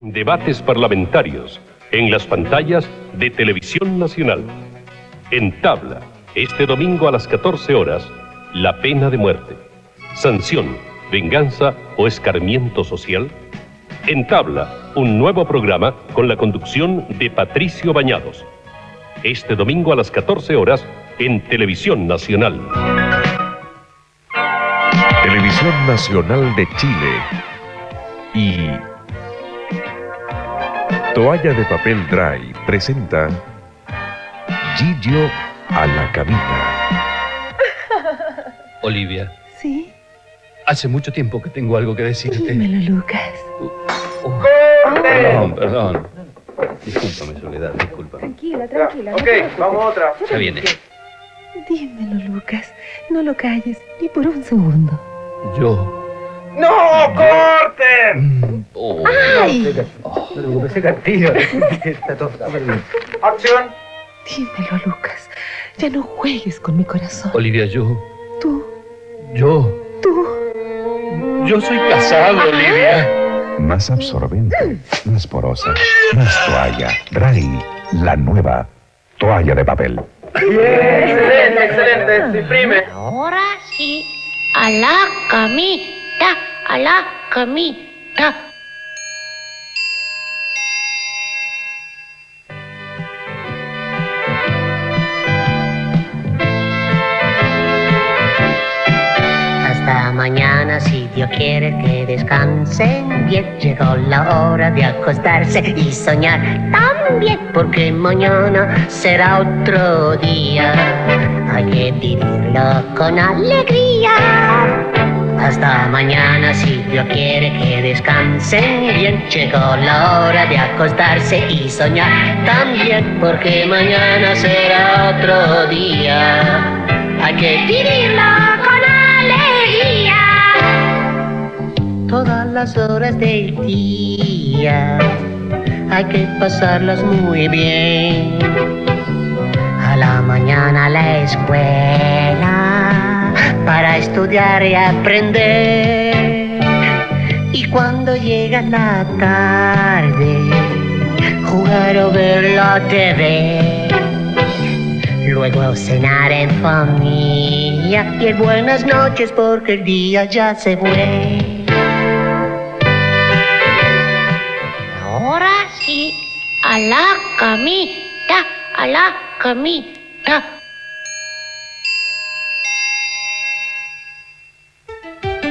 Debates parlamentarios en las pantallas de Televisión Nacional. En Tabla, este domingo a las 14 horas, la pena de muerte. Sanción, venganza o escarmiento social. En Tabla, un nuevo programa con la conducción de Patricio Bañados. Este domingo a las 14 horas en Televisión Nacional. Televisión Nacional de Chile y Toalla de Papel Dry presenta Gillo a la camita. Olivia. ¿Sí? Hace mucho tiempo que tengo algo que decirte. Dímelo, Lucas. Perdón. Discúlpame, Soledad, disculpa. Tranquila. Ok, vamos a otra. Ya viene. Dímelo, Lucas. No lo calles ni por un segundo. Yo... ¡No, corten! ¡Ay! Acción. Dímelo, Lucas. Ya no juegues con mi corazón. Olivia, yo Tú. soy casado, Olivia. Más absorbente, más porosa, más toalla. Dry, la nueva toalla de papel. Excelente. Se imprime. Ahora sí, a la camita, a la camita. Hasta mañana, si Dios quiere que descansen bien. Llegó la hora de acostarse y soñar también, porque mañana será otro día. Hay que vivirlo con alegría. Hasta mañana, si Dios quiere que descansen bien. Llegó la hora de acostarse y soñar también, porque mañana será otro día. Hay que vivirlo con alegría. Todas las horas del día hay que pasarlas muy bien. A la mañana a la escuela para estudiar y aprender. Y cuando llega la tarde, jugar o ver la TV. Luego cenar en familia y buenas noches porque el día ya se fue. Ahora sí, a la camita, a la camita.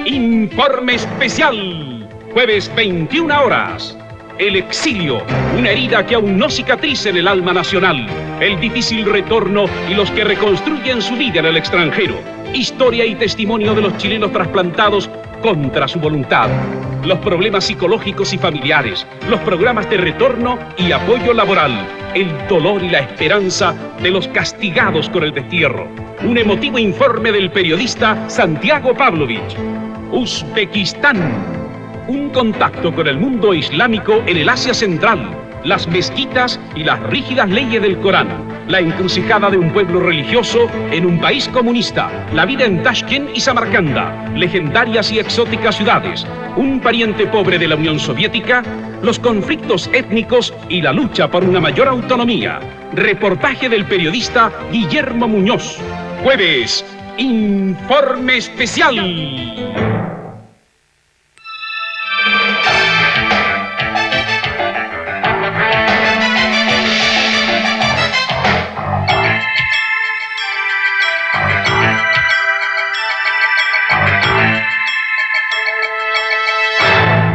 Informe especial, jueves 21 horas. El exilio, una herida que aún no cicatriza en el alma nacional. El difícil retorno y los que reconstruyen su vida en el extranjero. Historia y testimonio de los chilenos trasplantados contra su voluntad. Los problemas psicológicos y familiares. Los programas de retorno y apoyo laboral. El dolor y la esperanza de los castigados con el destierro. Un emotivo informe del periodista Santiago Pavlovich. Uzbekistán. Un contacto con el mundo islámico en el Asia Central, las mezquitas y las rígidas leyes del Corán, la encrucijada de un pueblo religioso en un país comunista, la vida en Tashkent y Samarcanda, legendarias y exóticas ciudades, un pariente pobre de la Unión Soviética, los conflictos étnicos y la lucha por una mayor autonomía. Reportaje del periodista Guillermo Muñoz. Jueves, Informe Especial.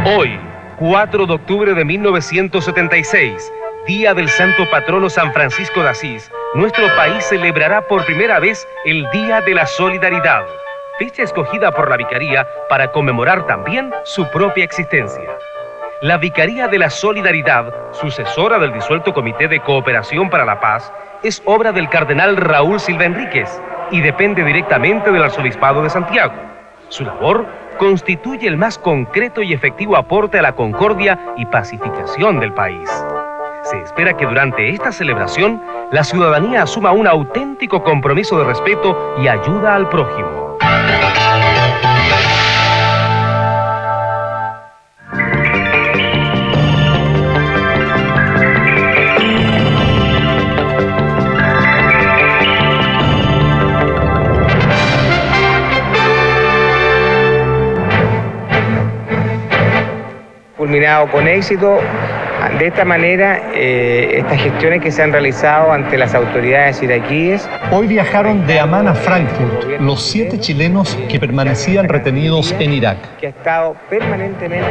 Hoy, 4 de octubre de 1976, Día del Santo Patrono San Francisco de Asís, nuestro país celebrará por primera vez el Día de la Solidaridad, fecha escogida por la Vicaría para conmemorar también su propia existencia. La Vicaría de la Solidaridad, sucesora del disuelto Comité de Cooperación para la Paz, es obra del cardenal Raúl Silva Enríquez y depende directamente del Arzobispado de Santiago. Su labor constituye el más concreto y efectivo aporte a la concordia y pacificación del país. Se espera que durante esta celebración la ciudadanía asuma un auténtico compromiso de respeto y ayuda al prójimo. culminado con éxito. De esta manera, estas gestiones que se han realizado ante las autoridades iraquíes. Hoy viajaron de Amán a Frankfurt los 7 chilenos que permanecían retenidos en Irak. Que ha estado permanentemente.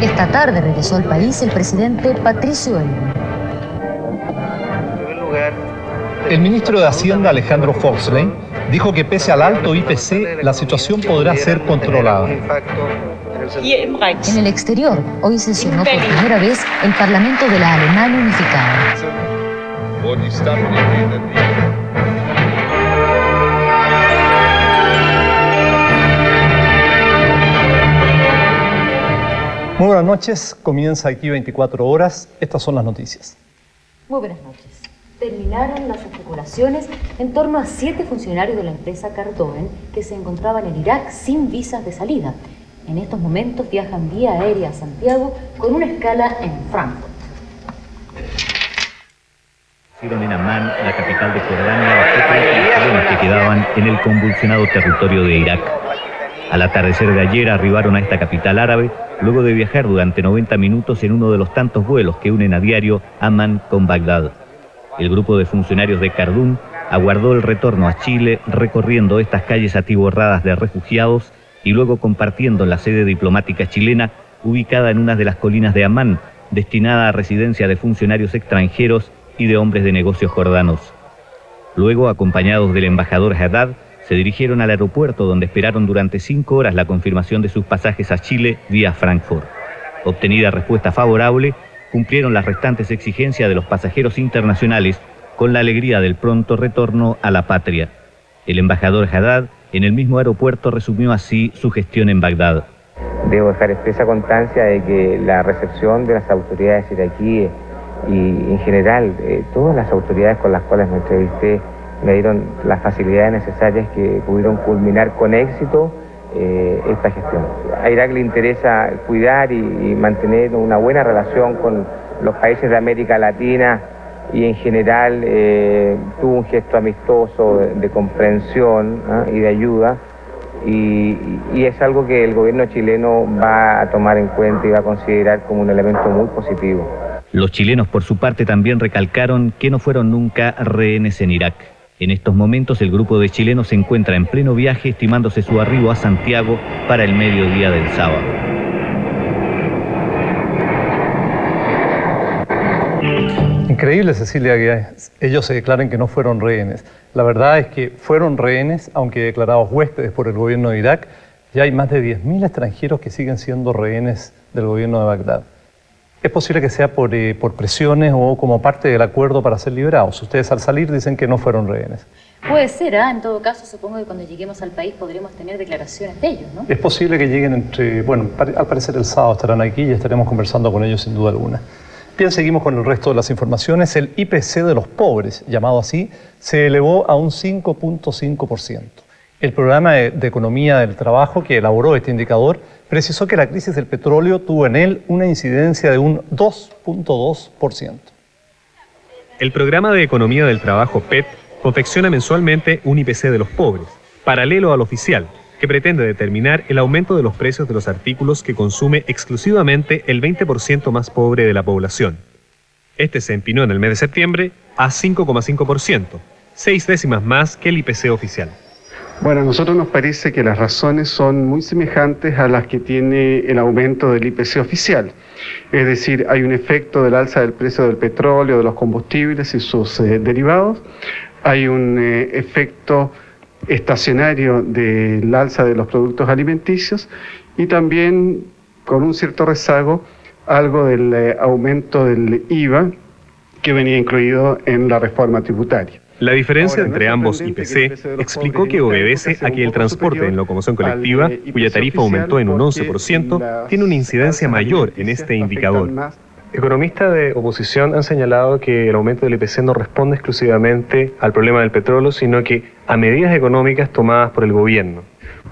Esta tarde regresó al país el presidente Patricio Elwin. El ministro de Hacienda, Alejandro Foxley, dijo que pese al alto IPC, la situación podrá ser controlada. En el exterior, hoy sesionó por primera vez el Parlamento de la Alemania Unificada. Muy buenas noches, comienza aquí 24 horas, estas son las noticias. Muy buenas noches. Terminaron las especulaciones en torno a 7 funcionarios de la empresa Cardoen que se encontraban en Irak sin visas de salida. En estos momentos viajan vía aérea a Santiago con una escala en Frankfurt. En Amán, la capital de Jordania, los chilenos que quedaban en el convulsionado territorio de Irak. Al atardecer de ayer arribaron a esta capital árabe luego de viajar durante 90 minutos en uno de los tantos vuelos que unen a diario Amán con Bagdad. El grupo de funcionarios de Kardun aguardó el retorno a Chile recorriendo estas calles atiborradas de refugiados y luego compartiendo la sede diplomática chilena ubicada en una de las colinas de Amán, destinada a residencia de funcionarios extranjeros y de hombres de negocios jordanos. Luego, acompañados del embajador Haddad, se dirigieron al aeropuerto donde esperaron durante 5 horas la confirmación de sus pasajes a Chile vía Frankfurt. Obtenida respuesta favorable, cumplieron las restantes exigencias de los pasajeros internacionales con la alegría del pronto retorno a la patria. El embajador Haddad en el mismo aeropuerto resumió así su gestión en Bagdad. Debo dejar expresa constancia de que la recepción de las autoridades iraquíes y en general todas las autoridades con las cuales me entrevisté me dieron las facilidades necesarias que pudieron culminar con éxito esta gestión. A Irak le interesa cuidar y mantener una buena relación con los países de América Latina y en general tuvo un gesto amistoso de comprensión y de ayuda y es algo que el gobierno chileno va a tomar en cuenta y va a considerar como un elemento muy positivo. Los chilenos por su parte también recalcaron que no fueron nunca rehenes en Irak. En estos momentos el grupo de chilenos se encuentra en pleno viaje estimándose su arribo a Santiago para el mediodía del sábado. Increíble, Cecilia, que ellos se declaren que no fueron rehenes. La verdad es que fueron rehenes, aunque declarados huéspedes por el gobierno de Irak. Ya hay más de 10.000 extranjeros que siguen siendo rehenes del gobierno de Bagdad. Es posible que sea por presiones o como parte del acuerdo para ser liberados. Ustedes al salir dicen que no fueron rehenes. Puede ser, ¿ah? En todo caso, supongo que cuando lleguemos al país podremos tener declaraciones de ellos, ¿no? Es posible que lleguen al parecer el sábado estarán aquí y estaremos conversando con ellos sin duda alguna. Bien, seguimos con el resto de las informaciones. El IPC de los pobres, llamado así, se elevó a un 5.5%. El programa de Economía del Trabajo que elaboró este indicador precisó que la crisis del petróleo tuvo en él una incidencia de un 2.2%. El programa de Economía del Trabajo, PET, confecciona mensualmente un IPC de los pobres, paralelo al oficial, que pretende determinar el aumento de los precios de los artículos que consume exclusivamente el 20% más pobre de la población. Este se empinó en el mes de septiembre a 5,5%, 6 décimas más que el IPC oficial. Bueno, a nosotros nos parece que las razones son muy semejantes a las que tiene el aumento del IPC oficial. Es decir, hay un efecto del alza del precio del petróleo, de los combustibles y sus derivados. Hay un efecto estacionario del alza de los productos alimenticios y también, con un cierto rezago, algo del aumento del IVA que venía incluido en la reforma tributaria. La diferencia entre ambos IPC explicó que obedece a que el transporte en locomoción colectiva, cuya tarifa aumentó en un 11%, tiene una incidencia mayor en este indicador. Economistas de oposición han señalado que el aumento del IPC no responde exclusivamente al problema del petróleo, sino que a medidas económicas tomadas por el gobierno.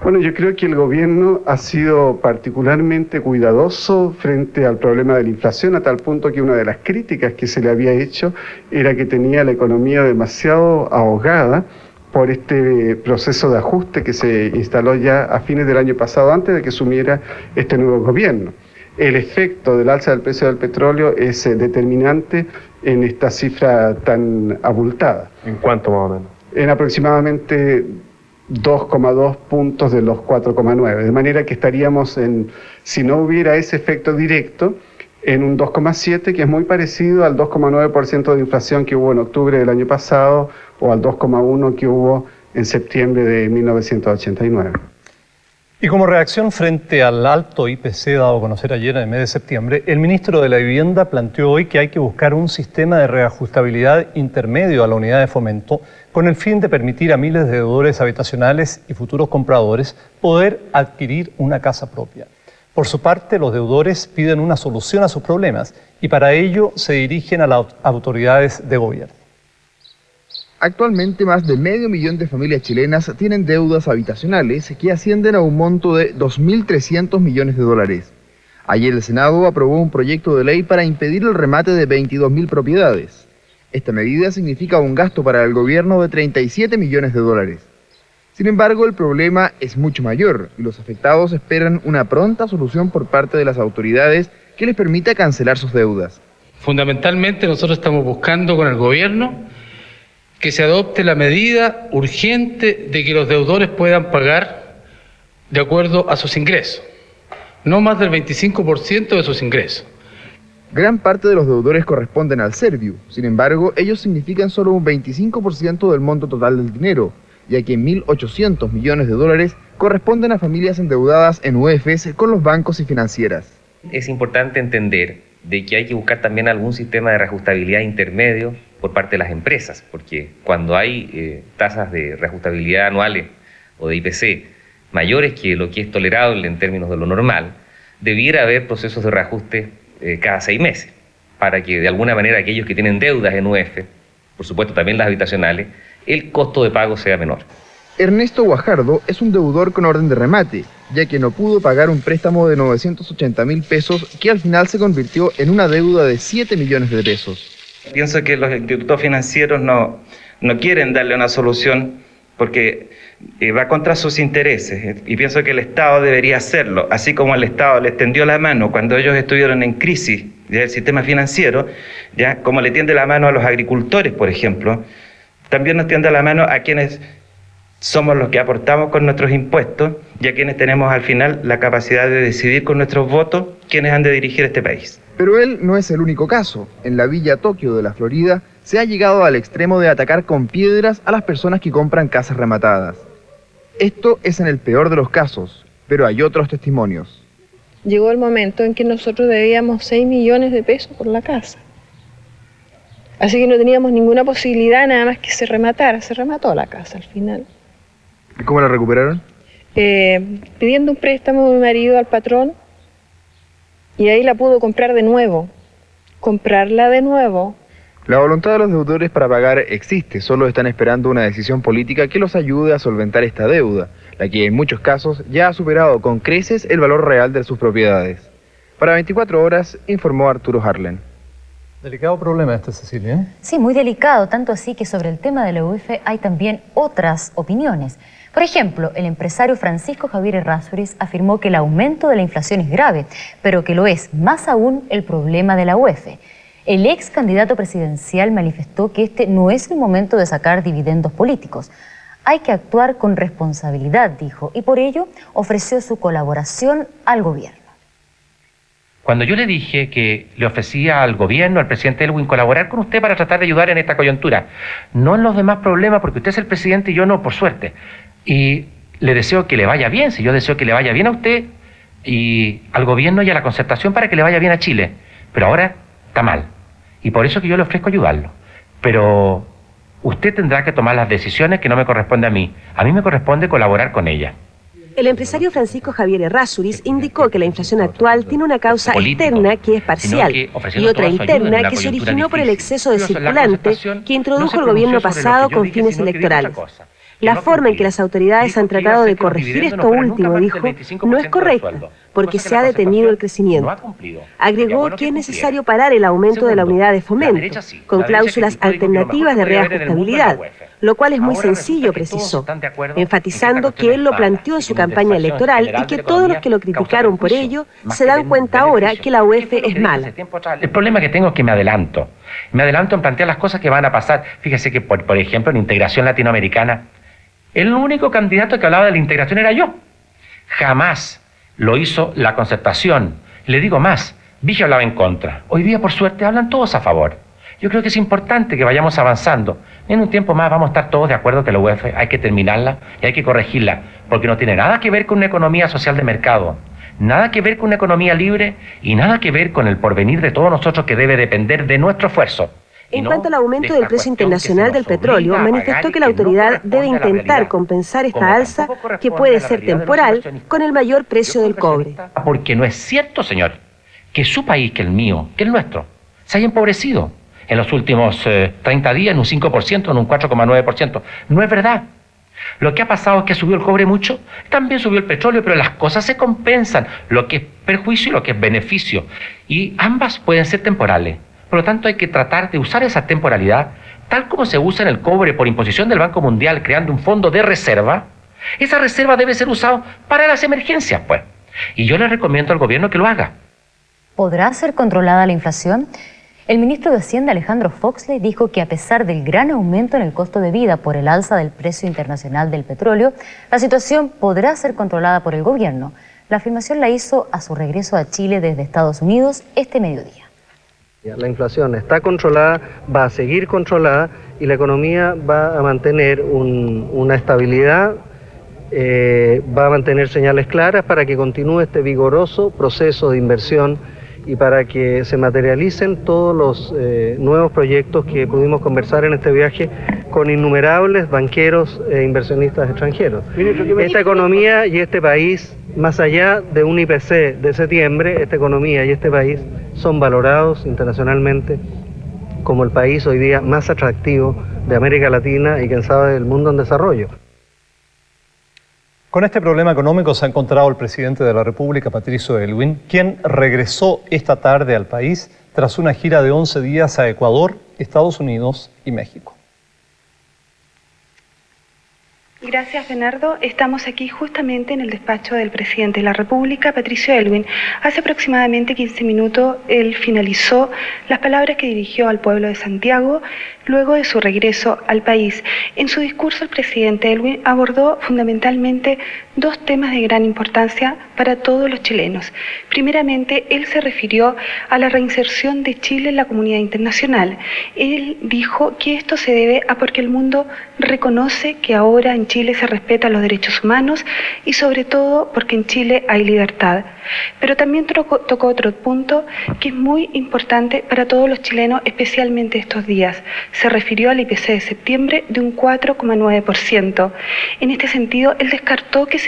Bueno, yo creo que el gobierno ha sido particularmente cuidadoso frente al problema de la inflación, a tal punto que una de las críticas que se le había hecho era que tenía la economía demasiado ahogada por este proceso de ajuste que se instaló ya a fines del año pasado, antes de que asumiera este nuevo gobierno. el efecto del alza del precio del petróleo es determinante en esta cifra tan abultada. ¿En cuánto más o menos? En aproximadamente 2,2 puntos de los 4,9, de manera que estaríamos si no hubiera ese efecto directo, en un 2,7, que es muy parecido al 2,9% de inflación que hubo en octubre del año pasado o al 2,1 que hubo en septiembre de 1989. Y como reacción frente al alto IPC dado a conocer ayer en el mes de septiembre, el ministro de la Vivienda planteó hoy que hay que buscar un sistema de reajustabilidad intermedio a la unidad de fomento con el fin de permitir a miles de deudores habitacionales y futuros compradores poder adquirir una casa propia. Por su parte, los deudores piden una solución a sus problemas y para ello se dirigen a las autoridades de gobierno. Actualmente más de 500.000 de familias chilenas tienen deudas habitacionales que ascienden a un monto de 2.300 millones de dólares. Ayer el Senado aprobó un proyecto de ley para impedir el remate de 22.000 propiedades. Esta medida significa un gasto para el gobierno de 37 millones de dólares. Sin embargo, el problema es mucho mayor y los afectados esperan una pronta solución por parte de las autoridades que les permita cancelar sus deudas. Fundamentalmente nosotros estamos buscando con el gobierno que se adopte la medida urgente de que los deudores puedan pagar de acuerdo a sus ingresos, no más del 25% de sus ingresos. Gran parte de los deudores corresponden al Serviu, sin embargo, ellos significan solo un 25% del monto total del dinero, ya que 1.800 millones de dólares corresponden a familias endeudadas en UEFs con los bancos y financieras. Es importante entender de que hay que buscar también algún sistema de reajustabilidad intermedio por parte de las empresas, porque cuando hay tasas de reajustabilidad anuales o de IPC mayores que lo que es tolerable en términos de lo normal, debiera haber procesos de reajuste cada 6 meses, para que de alguna manera aquellos que tienen deudas en UEF, por supuesto también las habitacionales, el costo de pago sea menor. Ernesto Guajardo es un deudor con orden de remate, ya que no pudo pagar un préstamo de 980.000 pesos que al final se convirtió en una deuda de 7 millones de pesos. Pienso que los institutos financieros no quieren darle una solución porque va contra sus intereses y pienso que el Estado debería hacerlo, así como el Estado les tendió la mano cuando ellos estuvieron en crisis del sistema financiero, ya como le tiende la mano a los agricultores, por ejemplo, también nos tiende la mano a quienes somos los que aportamos con nuestros impuestos y a quienes tenemos al final la capacidad de decidir con nuestros votos quiénes han de dirigir este país. Pero él no es el único caso. En la Villa Tokio de la Florida se ha llegado al extremo de atacar con piedras a las personas que compran casas rematadas. Esto es en el peor de los casos, pero hay otros testimonios. Llegó el momento en que nosotros debíamos 6 millones de pesos por la casa. Así que no teníamos ninguna posibilidad nada más que se rematara. Se remató la casa al final. ¿Y cómo la recuperaron? Pidiendo un préstamo de mi marido al patrón y ahí la pudo comprar de nuevo. Comprarla de nuevo. La voluntad de los deudores para pagar existe, solo están esperando una decisión política que los ayude a solventar esta deuda, la que en muchos casos ya ha superado con creces el valor real de sus propiedades. Para 24 horas, informó Arturo Harlen. Delicado problema este, Cecilia. Sí, muy delicado, tanto así que sobre el tema de la UEF hay también otras opiniones. Por ejemplo, el empresario Francisco Javier Errázuriz afirmó que el aumento de la inflación es grave, pero que lo es más aún el problema de la UEF. El ex candidato presidencial manifestó que este no es el momento de sacar dividendos políticos. Hay que actuar con responsabilidad, dijo, y por ello ofreció su colaboración al gobierno. Cuando yo le dije que le ofrecía al gobierno, al presidente Elwin, colaborar con usted para tratar de ayudar en esta coyuntura, no en los demás problemas, porque usted es el presidente y yo no, por suerte. Y le deseo que le vaya bien, si yo deseo que le vaya bien a usted y al gobierno y a la concertación para que le vaya bien a Chile. Pero ahora está mal. Y por eso que yo le ofrezco ayudarlo. Pero usted tendrá que tomar las decisiones que no me corresponde a mí. A mí me corresponde colaborar con ella. El empresario Francisco Javier Errázuriz indicó que la inflación actual tiene una causa externa que es parcial y otra interna que se originó por el exceso de circulante que introdujo el gobierno pasado con fines electorales. La forma en que las autoridades han tratado de corregir esto último, dijo, no es correcta, porque se ha detenido el crecimiento. Agregó que es necesario parar el aumento de la unidad de fomento, con cláusulas alternativas de reajustabilidad, lo cual es muy sencillo, precisó, enfatizando que él lo planteó en su campaña electoral y que todos los que lo criticaron por ello se dan cuenta ahora que la UEF es mala. El problema que tengo es que me adelanto en plantear las cosas que van a pasar. Fíjese que, por ejemplo, en integración latinoamericana, el único candidato que hablaba de la integración era yo. Jamás lo hizo la Concertación. Le digo más, Vigil hablaba en contra. Hoy día, por suerte, hablan todos a favor. Yo creo que es importante que vayamos avanzando. En un tiempo más vamos a estar todos de acuerdo que la UEF hay que terminarla y hay que corregirla, porque no tiene nada que ver con una economía social de mercado, nada que ver con una economía libre y nada que ver con el porvenir de todos nosotros, que debe depender de nuestro esfuerzo. En cuanto al aumento del precio internacional del petróleo, manifestó que la autoridad debe intentar compensar esta alza, que puede ser temporal, con el mayor precio del cobre. Porque no es cierto, señor, que su país, que el mío, que el nuestro, se haya empobrecido en los últimos 30 días en un 5%, en un 4,9%. No es verdad. Lo que ha pasado es que subió el cobre mucho, también subió el petróleo, pero las cosas se compensan, lo que es perjuicio y lo que es beneficio. Y ambas pueden ser temporales. Por lo tanto, hay que tratar de usar esa temporalidad, tal como se usa en el cobre por imposición del Banco Mundial, creando un fondo de reserva. Esa reserva debe ser usada para las emergencias, pues. Y yo le recomiendo al gobierno que lo haga. ¿Podrá ser controlada la inflación? El ministro de Hacienda, Alejandro Foxley, dijo que a pesar del gran aumento en el costo de vida por el alza del precio internacional del petróleo, la situación podrá ser controlada por el gobierno. La afirmación la hizo a su regreso a Chile desde Estados Unidos este mediodía. La inflación está controlada, va a seguir controlada y la economía va a mantener una estabilidad, va a mantener señales claras para que continúe este vigoroso proceso de inversión y para que se materialicen todos los nuevos proyectos que pudimos conversar en este viaje con innumerables banqueros e inversionistas extranjeros. Esta economía y este país, más allá de un IPC de septiembre, esta economía y este país son valorados internacionalmente como el país hoy día más atractivo de América Latina y, quién sabe, del mundo en desarrollo. Con este problema económico se ha encontrado el presidente de la República, Patricio Aylwin, quien regresó esta tarde al país tras una gira de 11 días a Ecuador, Estados Unidos y México. Gracias, Bernardo. Estamos aquí justamente en el despacho del presidente de la República, Patricio Aylwin. Hace aproximadamente 15 minutos él finalizó las palabras que dirigió al pueblo de Santiago luego de su regreso al país. En su discurso, el presidente Aylwin abordó fundamentalmente dos temas de gran importancia para todos los chilenos. Primeramente, él se refirió a la reinserción de Chile en la comunidad internacional. Él dijo que esto se debe a porque el mundo reconoce que ahora en Chile se respetan los derechos humanos y sobre todo porque en Chile hay libertad. Pero también tocó otro punto que es muy importante para todos los chilenos, especialmente estos días. Se refirió al IPC de septiembre de un 4,9%. En este sentido, él descartó que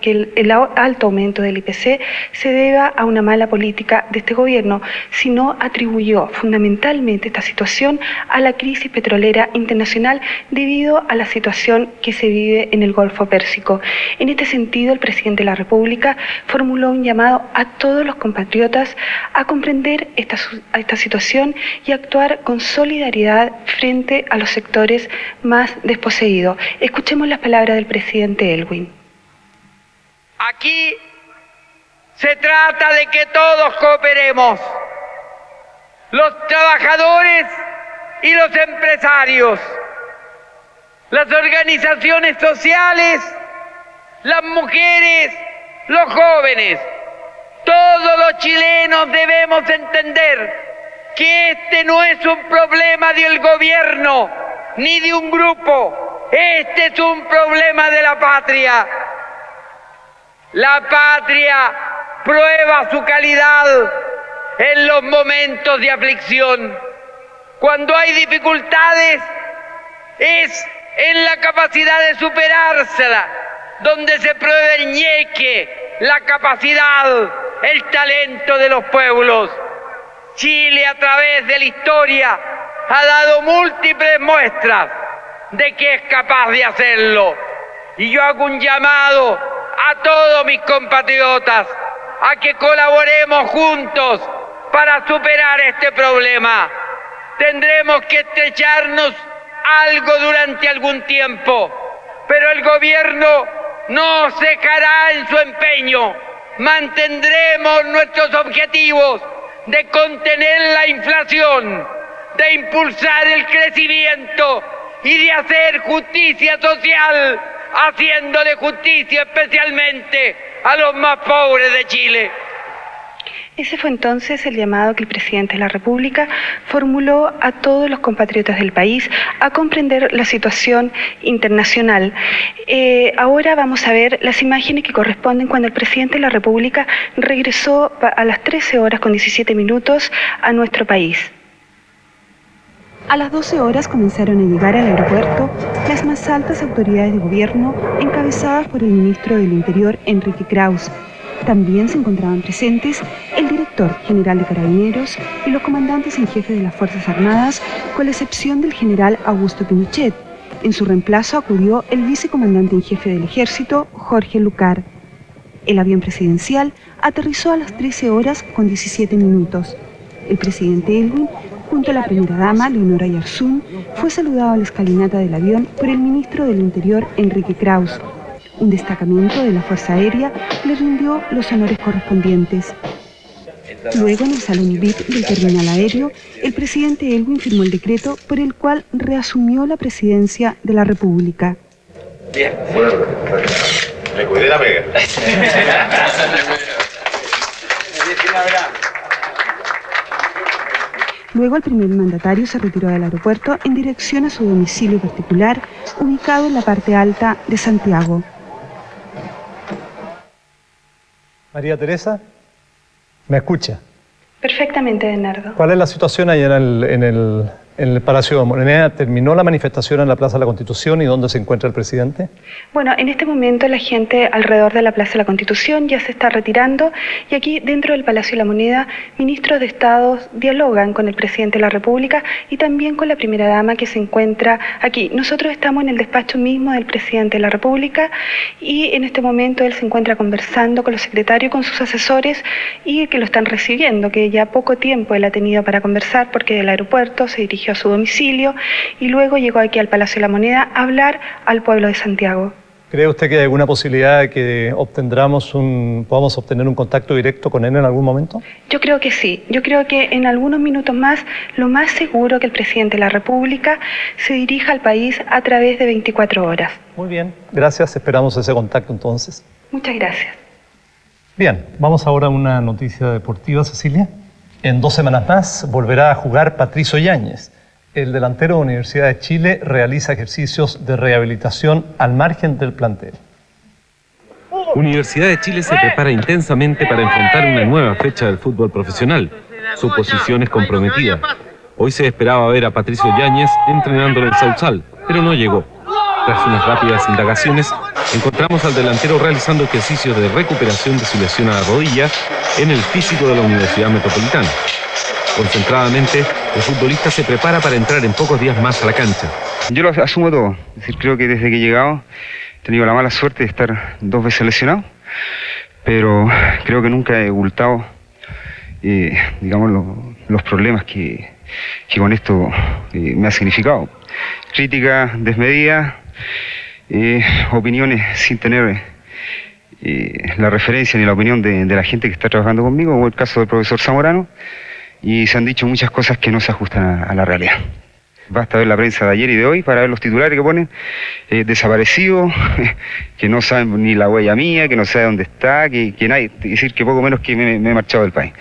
el alto aumento del IPC se deba a una mala política de este gobierno, sino atribuyó fundamentalmente esta situación a la crisis petrolera internacional debido a la situación que se vive en el Golfo Pérsico. En este sentido, el presidente de la República formuló un llamado a todos los compatriotas a comprender esta situación y actuar con solidaridad frente a los sectores más desposeídos. Escuchemos las palabras del presidente Aylwin. Aquí se trata de que todos cooperemos, los trabajadores y los empresarios, las organizaciones sociales, las mujeres, los jóvenes. Todos los chilenos debemos entender que este no es un problema del gobierno ni de un grupo, este es un problema de la patria. La patria prueba su calidad en los momentos de aflicción. Cuando hay dificultades, es en la capacidad de superársela donde se prueba el ñeque, la capacidad, el talento de los pueblos. Chile, a través de la historia, ha dado múltiples muestras de que es capaz de hacerlo. Y yo hago un llamado a todos mis compatriotas a que colaboremos juntos para superar este problema. Tendremos que estrecharnos algo durante algún tiempo, pero el gobierno no cejará en su empeño. Mantendremos nuestros objetivos de contener la inflación, de impulsar el crecimiento y de hacer justicia social, haciéndole justicia especialmente a los más pobres de Chile. Ese fue entonces el llamado que el presidente de la República formuló a todos los compatriotas del país a comprender la situación internacional. Ahora vamos a ver las imágenes que corresponden cuando el presidente de la República regresó a las 13 horas con 17 minutos a nuestro país. A las 12 horas comenzaron a llegar al aeropuerto las más altas autoridades de gobierno encabezadas por el ministro del Interior, Enrique Krauss. También se encontraban presentes el director general de Carabineros y los comandantes en jefe de las Fuerzas Armadas, con la excepción del general Augusto Pinochet. En su reemplazo acudió el vicecomandante en jefe del Ejército, Jorge Lucar. El avión presidencial aterrizó a las 13 horas con 17 minutos. El presidente Elwin, junto a la primera dama, Leonora Yarzún, fue saludado a la escalinata del avión por el ministro del Interior, Enrique Krauss. Un destacamento de la Fuerza Aérea le rindió los honores correspondientes. Luego, en el salón VIP del terminal aéreo, el presidente Elwin firmó el decreto por el cual reasumió la presidencia de la República. Bien. Bueno, me cuidé la pega. Luego el primer mandatario se retiró del aeropuerto en dirección a su domicilio particular, ubicado en la parte alta de Santiago. María Teresa, ¿me escucha? Perfectamente, Bernardo. ¿Cuál es la situación ahí en el Palacio de Moneda? ¿Terminó la manifestación en la Plaza de la Constitución y dónde se encuentra el presidente? Bueno, en este momento la gente alrededor de la Plaza de la Constitución ya se está retirando y aquí dentro del Palacio de la Moneda, ministros de Estado dialogan con el presidente de la República y también con la primera dama que se encuentra aquí. Nosotros estamos en el despacho mismo del presidente de la República y en este momento él se encuentra conversando con los secretarios, con sus asesores y que lo están recibiendo, que ya poco tiempo él ha tenido para conversar porque del aeropuerto se dirigió a su domicilio y luego llegó aquí al Palacio de la Moneda a hablar al pueblo de Santiago. ¿Cree usted que hay alguna posibilidad de que podamos obtener un contacto directo con él en algún momento? Yo creo que sí. Yo creo que en algunos minutos más, lo más seguro que el presidente de la República se dirija al país a través de 24 horas. Muy bien, gracias. Esperamos ese contacto entonces. Muchas gracias. Bien, vamos ahora a una noticia deportiva, Cecilia. En 2 semanas más volverá a jugar Patricio Yáñez. El delantero de la Universidad de Chile realiza ejercicios de rehabilitación al margen del plantel. Universidad de Chile se prepara intensamente para enfrentar una nueva fecha del fútbol profesional. Su posición es comprometida. Hoy se esperaba ver a Patricio Yáñez entrenando en el Sausal, pero no llegó. Tras unas rápidas indagaciones, encontramos al delantero realizando ejercicios de recuperación de su lesión a la rodilla en el físico de la Universidad Metropolitana. Concentradamente, el futbolista se prepara para entrar en pocos días más a la cancha. Yo lo asumo todo. Es decir, creo que desde que he llegado he tenido la mala suerte de estar 2 veces lesionado, pero creo que nunca he ocultado, digamos, los problemas que con esto me ha significado. Crítica desmedida, opiniones sin tener la referencia ni la opinión de la gente que está trabajando conmigo, como el caso del profesor Zamorano, y se han dicho muchas cosas que no se ajustan a la realidad. Basta ver la prensa de ayer y de hoy para ver los titulares que ponen, desaparecido, que no saben ni la huella mía, que no sabe dónde está, que nadie, es decir, que poco menos que me he marchado del país.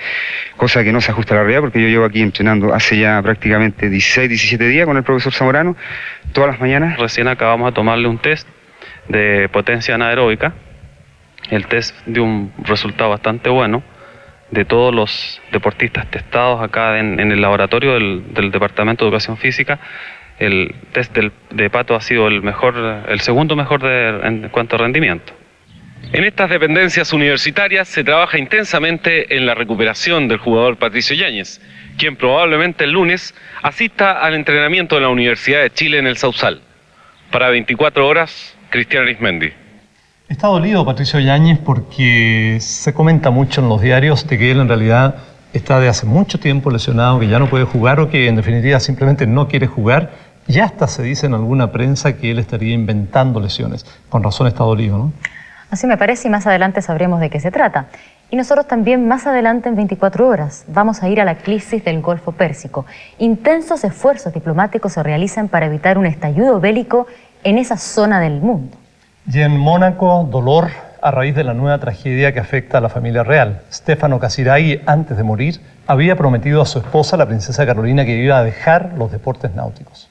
Cosa que no se ajusta a la realidad porque yo llevo aquí entrenando hace ya prácticamente 16, 17 días con el profesor Zamorano, todas las mañanas. Recién acabamos de tomarle un test de potencia anaeróbica. El test dio un resultado bastante bueno. De todos los deportistas testados acá en el laboratorio del Departamento de Educación Física, el test de Pato ha sido el segundo mejor en cuanto a rendimiento. En estas dependencias universitarias se trabaja intensamente en la recuperación del jugador Patricio Yáñez, quien probablemente el lunes asista al entrenamiento de la Universidad de Chile en el Sausal. Para 24 horas, Cristian Arismendi. Está dolido Patricio Yáñez porque se comenta mucho en los diarios de que él en realidad está de hace mucho tiempo lesionado, que ya no puede jugar o que en definitiva simplemente no quiere jugar. Ya hasta se dice en alguna prensa que él estaría inventando lesiones. Con razón está dolido, ¿no? Así me parece, y más adelante sabremos de qué se trata. Y nosotros también más adelante en 24 horas vamos a ir a la crisis del Golfo Pérsico. Intensos esfuerzos diplomáticos se realizan para evitar un estallido bélico en esa zona del mundo. Y en Mónaco, dolor a raíz de la nueva tragedia que afecta a la familia real. Stefano Casiraghi, antes de morir, había prometido a su esposa, la princesa Carolina, que iba a dejar los deportes náuticos.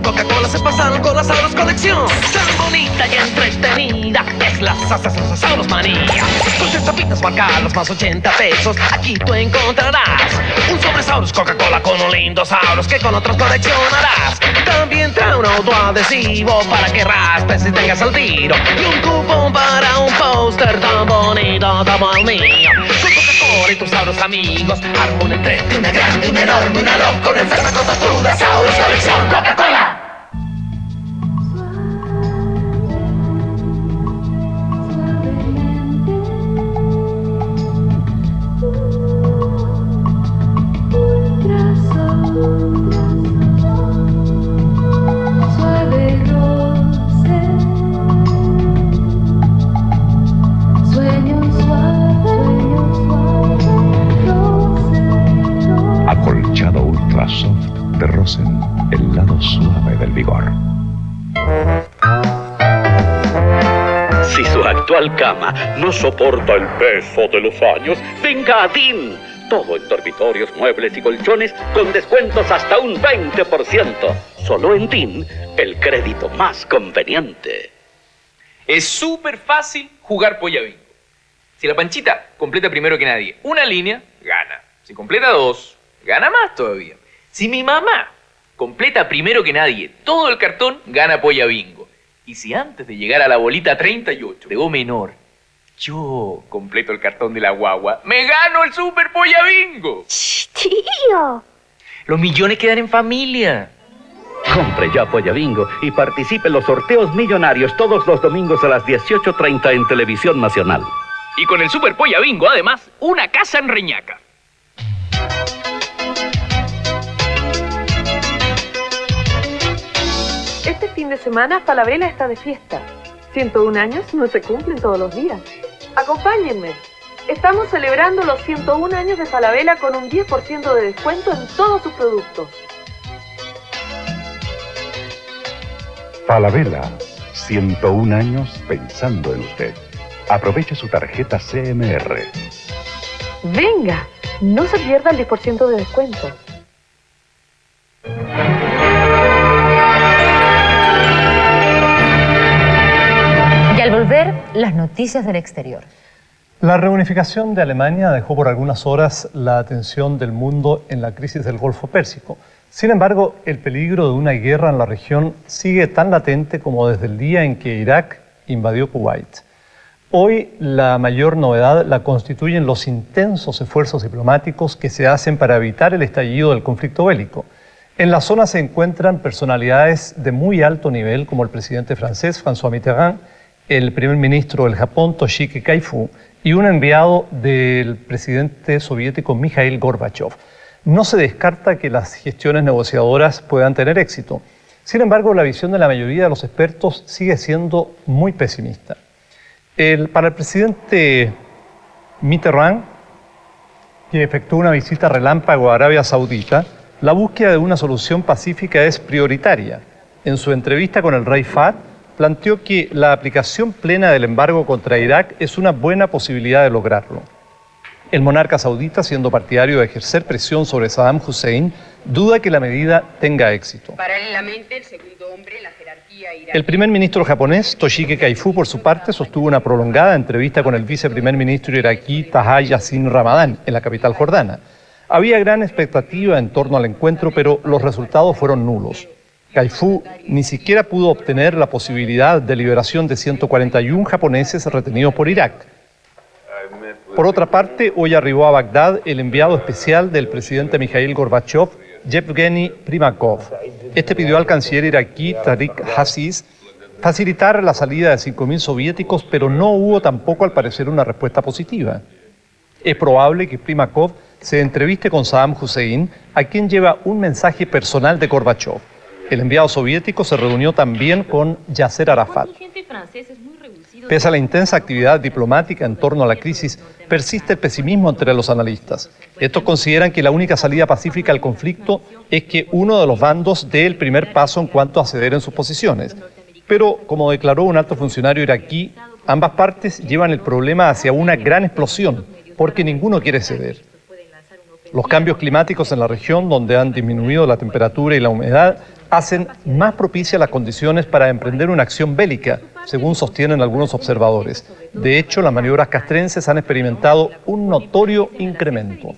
Coca-Cola se pasaron con las Sauros Colección. Tan bonita y entretenida es la Sauros Manía. Con 3 tapitas marcadas más 80 pesos, aquí tú encontrarás un sobre Sauros Coca-Cola con un lindo Sauros que con otros coleccionarás. También trae un autoadhesivo para que raspes y tengas el tiro, y un cupón para un póster tan bonito como el mío. Con Coca-Cola y tus Sauros amigos, arma un entrete, una grande, una enorme, una loca, una enferma con tortuga. Sauros Colección Coca-Cola. Acolchado Ultra Soft de Rosen, el lado suave del vigor. Si su actual cama no soporta el peso de los años, venga a DIN. Todo en dormitorios, muebles y colchones con descuentos hasta un 20%. Solo en DIN, el crédito más conveniente. Es súper fácil jugar Polla Bingo. Si la Panchita completa primero que nadie una línea, gana. Si completa 2, gana más todavía. Si mi mamá completa primero que nadie todo el cartón, gana Polla Bingo. Y si antes de llegar a la bolita 38 de O menor, yo completo el cartón de la guagua, ¡me gano el Super Polla Bingo! ¡Tío! Los millones quedan en familia. Compre ya Polla Bingo y participe en los sorteos millonarios todos los domingos a las 18:30 en Televisión Nacional. Y con el Super Polla Bingo, además, una casa en Reñaca. Este fin de semana Falabella está de fiesta. 101 años no se cumplen todos los días. Acompáñenme. Estamos celebrando los 101 años de Falabella con un 10% de descuento en todos sus productos. Falabella, 101 años pensando en usted. Aproveche su tarjeta CMR. Venga, no se pierda el 10% de descuento. Y al volver, las noticias del exterior. La reunificación de Alemania dejó por algunas horas la atención del mundo en la crisis del Golfo Pérsico. Sin embargo, el peligro de una guerra en la región sigue tan latente como desde el día en que Irak invadió Kuwait. Hoy la mayor novedad la constituyen los intensos esfuerzos diplomáticos que se hacen para evitar el estallido del conflicto bélico. En la zona se encuentran personalidades de muy alto nivel como el presidente francés François Mitterrand, el primer ministro del Japón Toshiki Kai-fu y un enviado del presidente soviético Mikhail Gorbachev. No se descarta que las gestiones negociadoras puedan tener éxito. Sin embargo, la visión de la mayoría de los expertos sigue siendo muy pesimista. Para el presidente Mitterrand, que efectuó una visita relámpago a Arabia Saudita, la búsqueda de una solución pacífica es prioritaria. En su entrevista con el rey Fahd, planteó que la aplicación plena del embargo contra Irak es una buena posibilidad de lograrlo. El monarca saudita, siendo partidario de ejercer presión sobre Saddam Hussein, duda que la medida tenga éxito. Paralelamente, el segundo hombre en la jerarquía iraquí. El primer ministro japonés, Toshiki Kai-fu, por su parte, sostuvo una prolongada entrevista con el viceprimer ministro iraquí Taha Yassin Ramadan, en la capital jordana. Había gran expectativa en torno al encuentro, pero los resultados fueron nulos. Kai-fu ni siquiera pudo obtener la posibilidad de liberación de 141 japoneses retenidos por Irak. Por otra parte, hoy arribó a Bagdad el enviado especial del presidente Mikhail Gorbachev, Yevgeny Primakov. Este pidió al canciller iraquí Tariq Aziz facilitar la salida de 5.000 soviéticos, pero no hubo tampoco al parecer una respuesta positiva. Es probable que Primakov se entreviste con Saddam Hussein, a quien lleva un mensaje personal de Gorbachev. El enviado soviético se reunió también con Yasser Arafat. Pese a la intensa actividad diplomática en torno a la crisis, persiste el pesimismo entre los analistas. Estos consideran que la única salida pacífica al conflicto es que uno de los bandos dé el primer paso en cuanto a ceder en sus posiciones. Pero, como declaró un alto funcionario iraquí, ambas partes llevan el problema hacia una gran explosión, porque ninguno quiere ceder. Los cambios climáticos en la región, donde han disminuido la temperatura y la humedad, hacen más propicias las condiciones para emprender una acción bélica, según sostienen algunos observadores. De hecho, las maniobras castrenses han experimentado un notorio incremento.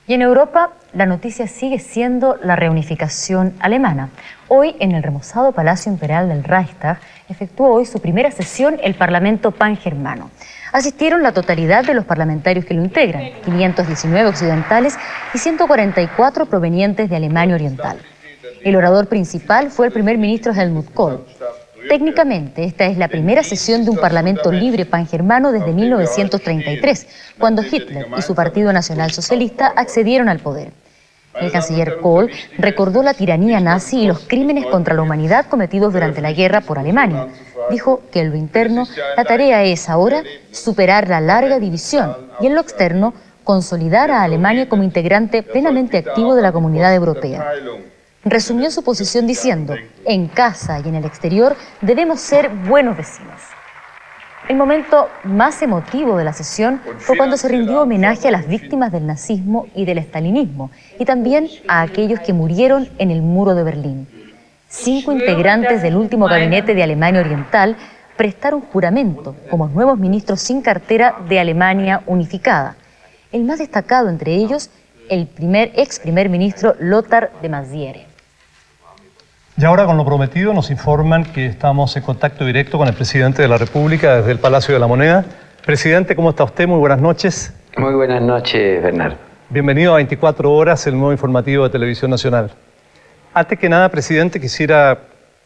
Y en Europa, la noticia sigue siendo la reunificación alemana. Hoy, en el remozado Palacio Imperial del Reichstag, efectuó hoy su primera sesión el Parlamento Pangermano. Asistieron la totalidad de los parlamentarios que lo integran, 519 occidentales y 144 provenientes de Alemania Oriental. El orador principal fue el primer ministro Helmut Kohl. Técnicamente, esta es la primera sesión de un parlamento libre pangermano desde 1933, cuando Hitler y su Partido Nacional Socialista accedieron al poder. El canciller Kohl recordó la tiranía nazi y los crímenes contra la humanidad cometidos durante la guerra por Alemania. Dijo que en lo interno la tarea es ahora superar la larga división y en lo externo consolidar a Alemania como integrante plenamente activo de la comunidad europea. Resumió su posición diciendo: en casa y en el exterior debemos ser buenos vecinos. El momento más emotivo de la sesión fue cuando se rindió homenaje a las víctimas del nazismo y del estalinismo, y también a aquellos que murieron en el muro de Berlín. 5 integrantes del último gabinete de Alemania Oriental prestaron juramento como nuevos ministros sin cartera de Alemania unificada. El más destacado entre ellos, el ex primer ministro Lothar de Maizière. Y ahora, con lo prometido, nos informan que estamos en contacto directo con el presidente de la República desde el Palacio de la Moneda. Presidente, ¿cómo está usted? Muy buenas noches. Muy buenas noches, Bernardo. Bienvenido a 24 horas, el nuevo informativo de Televisión Nacional. Antes que nada, presidente, quisiera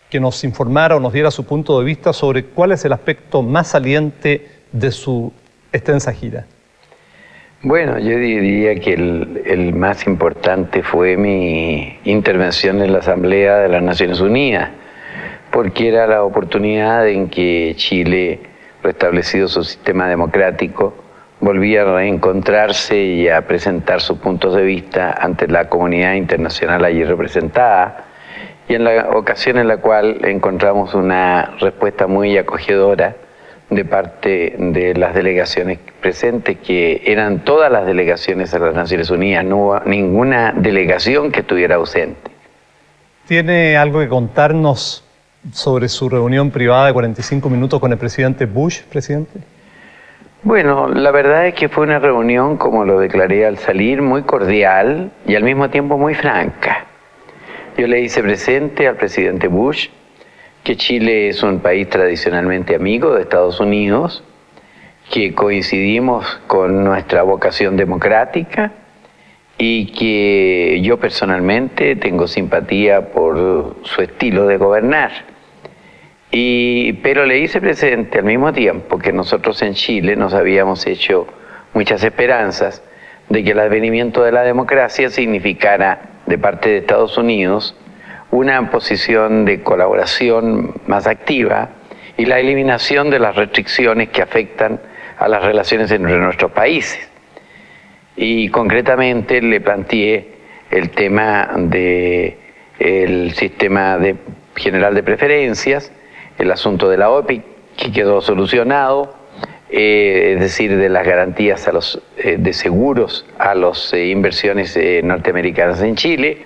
que nos informara o nos diera su punto de vista sobre cuál es el aspecto más saliente de su extensa gira. Bueno, yo diría que el más importante fue mi intervención en la Asamblea de las Naciones Unidas, porque era la oportunidad en que Chile, restablecido su sistema democrático, volvía a reencontrarse y a presentar sus puntos de vista ante la comunidad internacional allí representada, y en la ocasión en la cual encontramos una respuesta muy acogedora de parte de las delegaciones presentes, que eran todas las delegaciones de las Naciones Unidas, no hubo ninguna delegación que estuviera ausente. ¿Tiene algo que contarnos sobre su reunión privada de 45 minutos con el presidente Bush, presidente? Bueno, la verdad es que fue una reunión, como lo declaré al salir, muy cordial y al mismo tiempo muy franca. Yo le hice presente al presidente Bush que Chile es un país tradicionalmente amigo de Estados Unidos, que coincidimos con nuestra vocación democrática y que yo personalmente tengo simpatía por su estilo de gobernar. Pero le hice presente al mismo tiempo que nosotros en Chile nos habíamos hecho muchas esperanzas de que el advenimiento de la democracia significara de parte de Estados Unidos una posición de colaboración más activa y la eliminación de las restricciones que afectan a las relaciones entre nuestros países. Y concretamente le planteé el tema del sistema general de preferencias, el asunto de la OPEC, que quedó solucionado, es decir, de las garantías de seguros a las inversiones norteamericanas en Chile.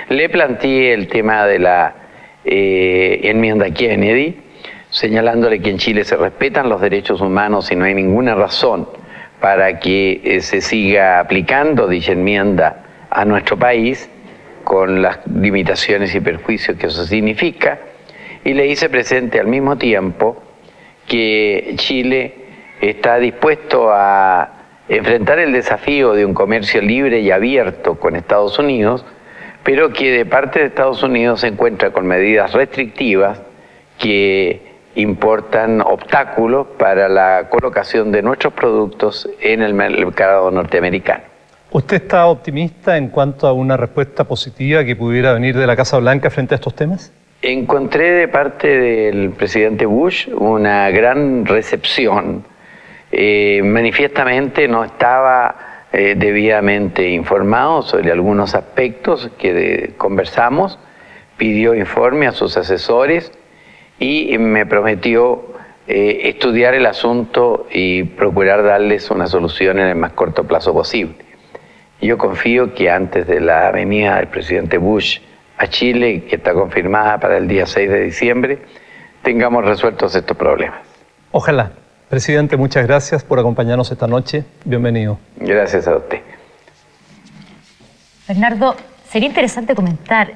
Le planteé el tema de la enmienda Kennedy, señalándole que en Chile se respetan los derechos humanos y no hay ninguna razón para que se siga aplicando dicha enmienda a nuestro país, con las limitaciones y perjuicios que eso significa. Y le hice presente al mismo tiempo que Chile está dispuesto a enfrentar el desafío de un comercio libre y abierto con Estados Unidos, pero que de parte de Estados Unidos se encuentra con medidas restrictivas que importan obstáculos para la colocación de nuestros productos en el mercado norteamericano. ¿Usted está optimista en cuanto a una respuesta positiva que pudiera venir de la Casa Blanca frente a estos temas? Encontré de parte del presidente Bush una gran recepción. Manifiestamente no estaba debidamente informado sobre algunos aspectos que conversamos, pidió informe a sus asesores y me prometió estudiar el asunto y procurar darles una solución en el más corto plazo posible. Yo confío que antes de la venida del presidente Bush a Chile, que está confirmada para el día 6 de diciembre, tengamos resueltos estos problemas. Ojalá. Presidente, muchas gracias por acompañarnos esta noche. Bienvenido. Gracias a usted. Bernardo, sería interesante comentar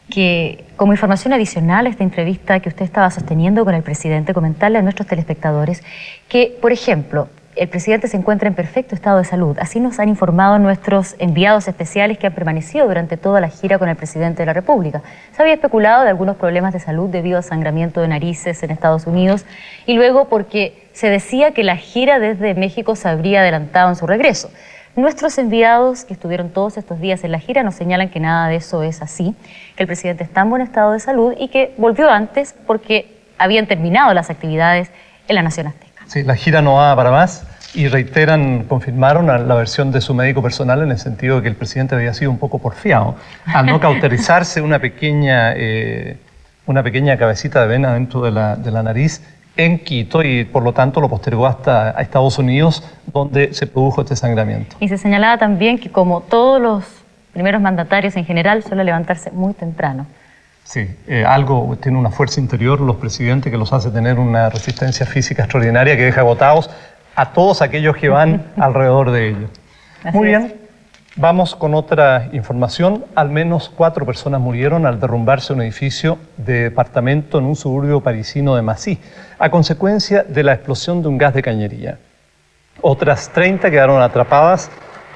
que, como información adicional a esta entrevista que usted estaba sosteniendo con el presidente, comentarle a nuestros telespectadores que, por ejemplo, el presidente se encuentra en perfecto estado de salud. Así nos han informado nuestros enviados especiales que han permanecido durante toda la gira con el presidente de la República. Se había especulado de algunos problemas de salud debido a sangramiento de narices en Estados Unidos y luego porque se decía que la gira desde México se habría adelantado en su regreso. Nuestros enviados que estuvieron todos estos días en la gira nos señalan que nada de eso es así, que el presidente está en buen estado de salud y que volvió antes porque habían terminado las actividades en la Nación Azteca. Sí, la gira no va para más y reiteran, confirmaron la versión de su médico personal en el sentido de que el presidente había sido un poco porfiado al no cauterizarse una pequeña cabecita de vena dentro de la nariz en Quito y por lo tanto lo postergó hasta a Estados Unidos donde se produjo este sangramiento. Y se señalaba también que como todos los primeros mandatarios en general suele levantarse muy temprano. Sí, algo tiene una fuerza interior los presidentes que los hace tener una resistencia física extraordinaria que deja agotados a todos aquellos que van alrededor de ellos. Muy bien, vamos con otra información. Al menos 4 personas murieron al derrumbarse un edificio de departamento en un suburbio parisino de Massy, a consecuencia de la explosión de un gas de cañería. Otras 30 quedaron atrapadas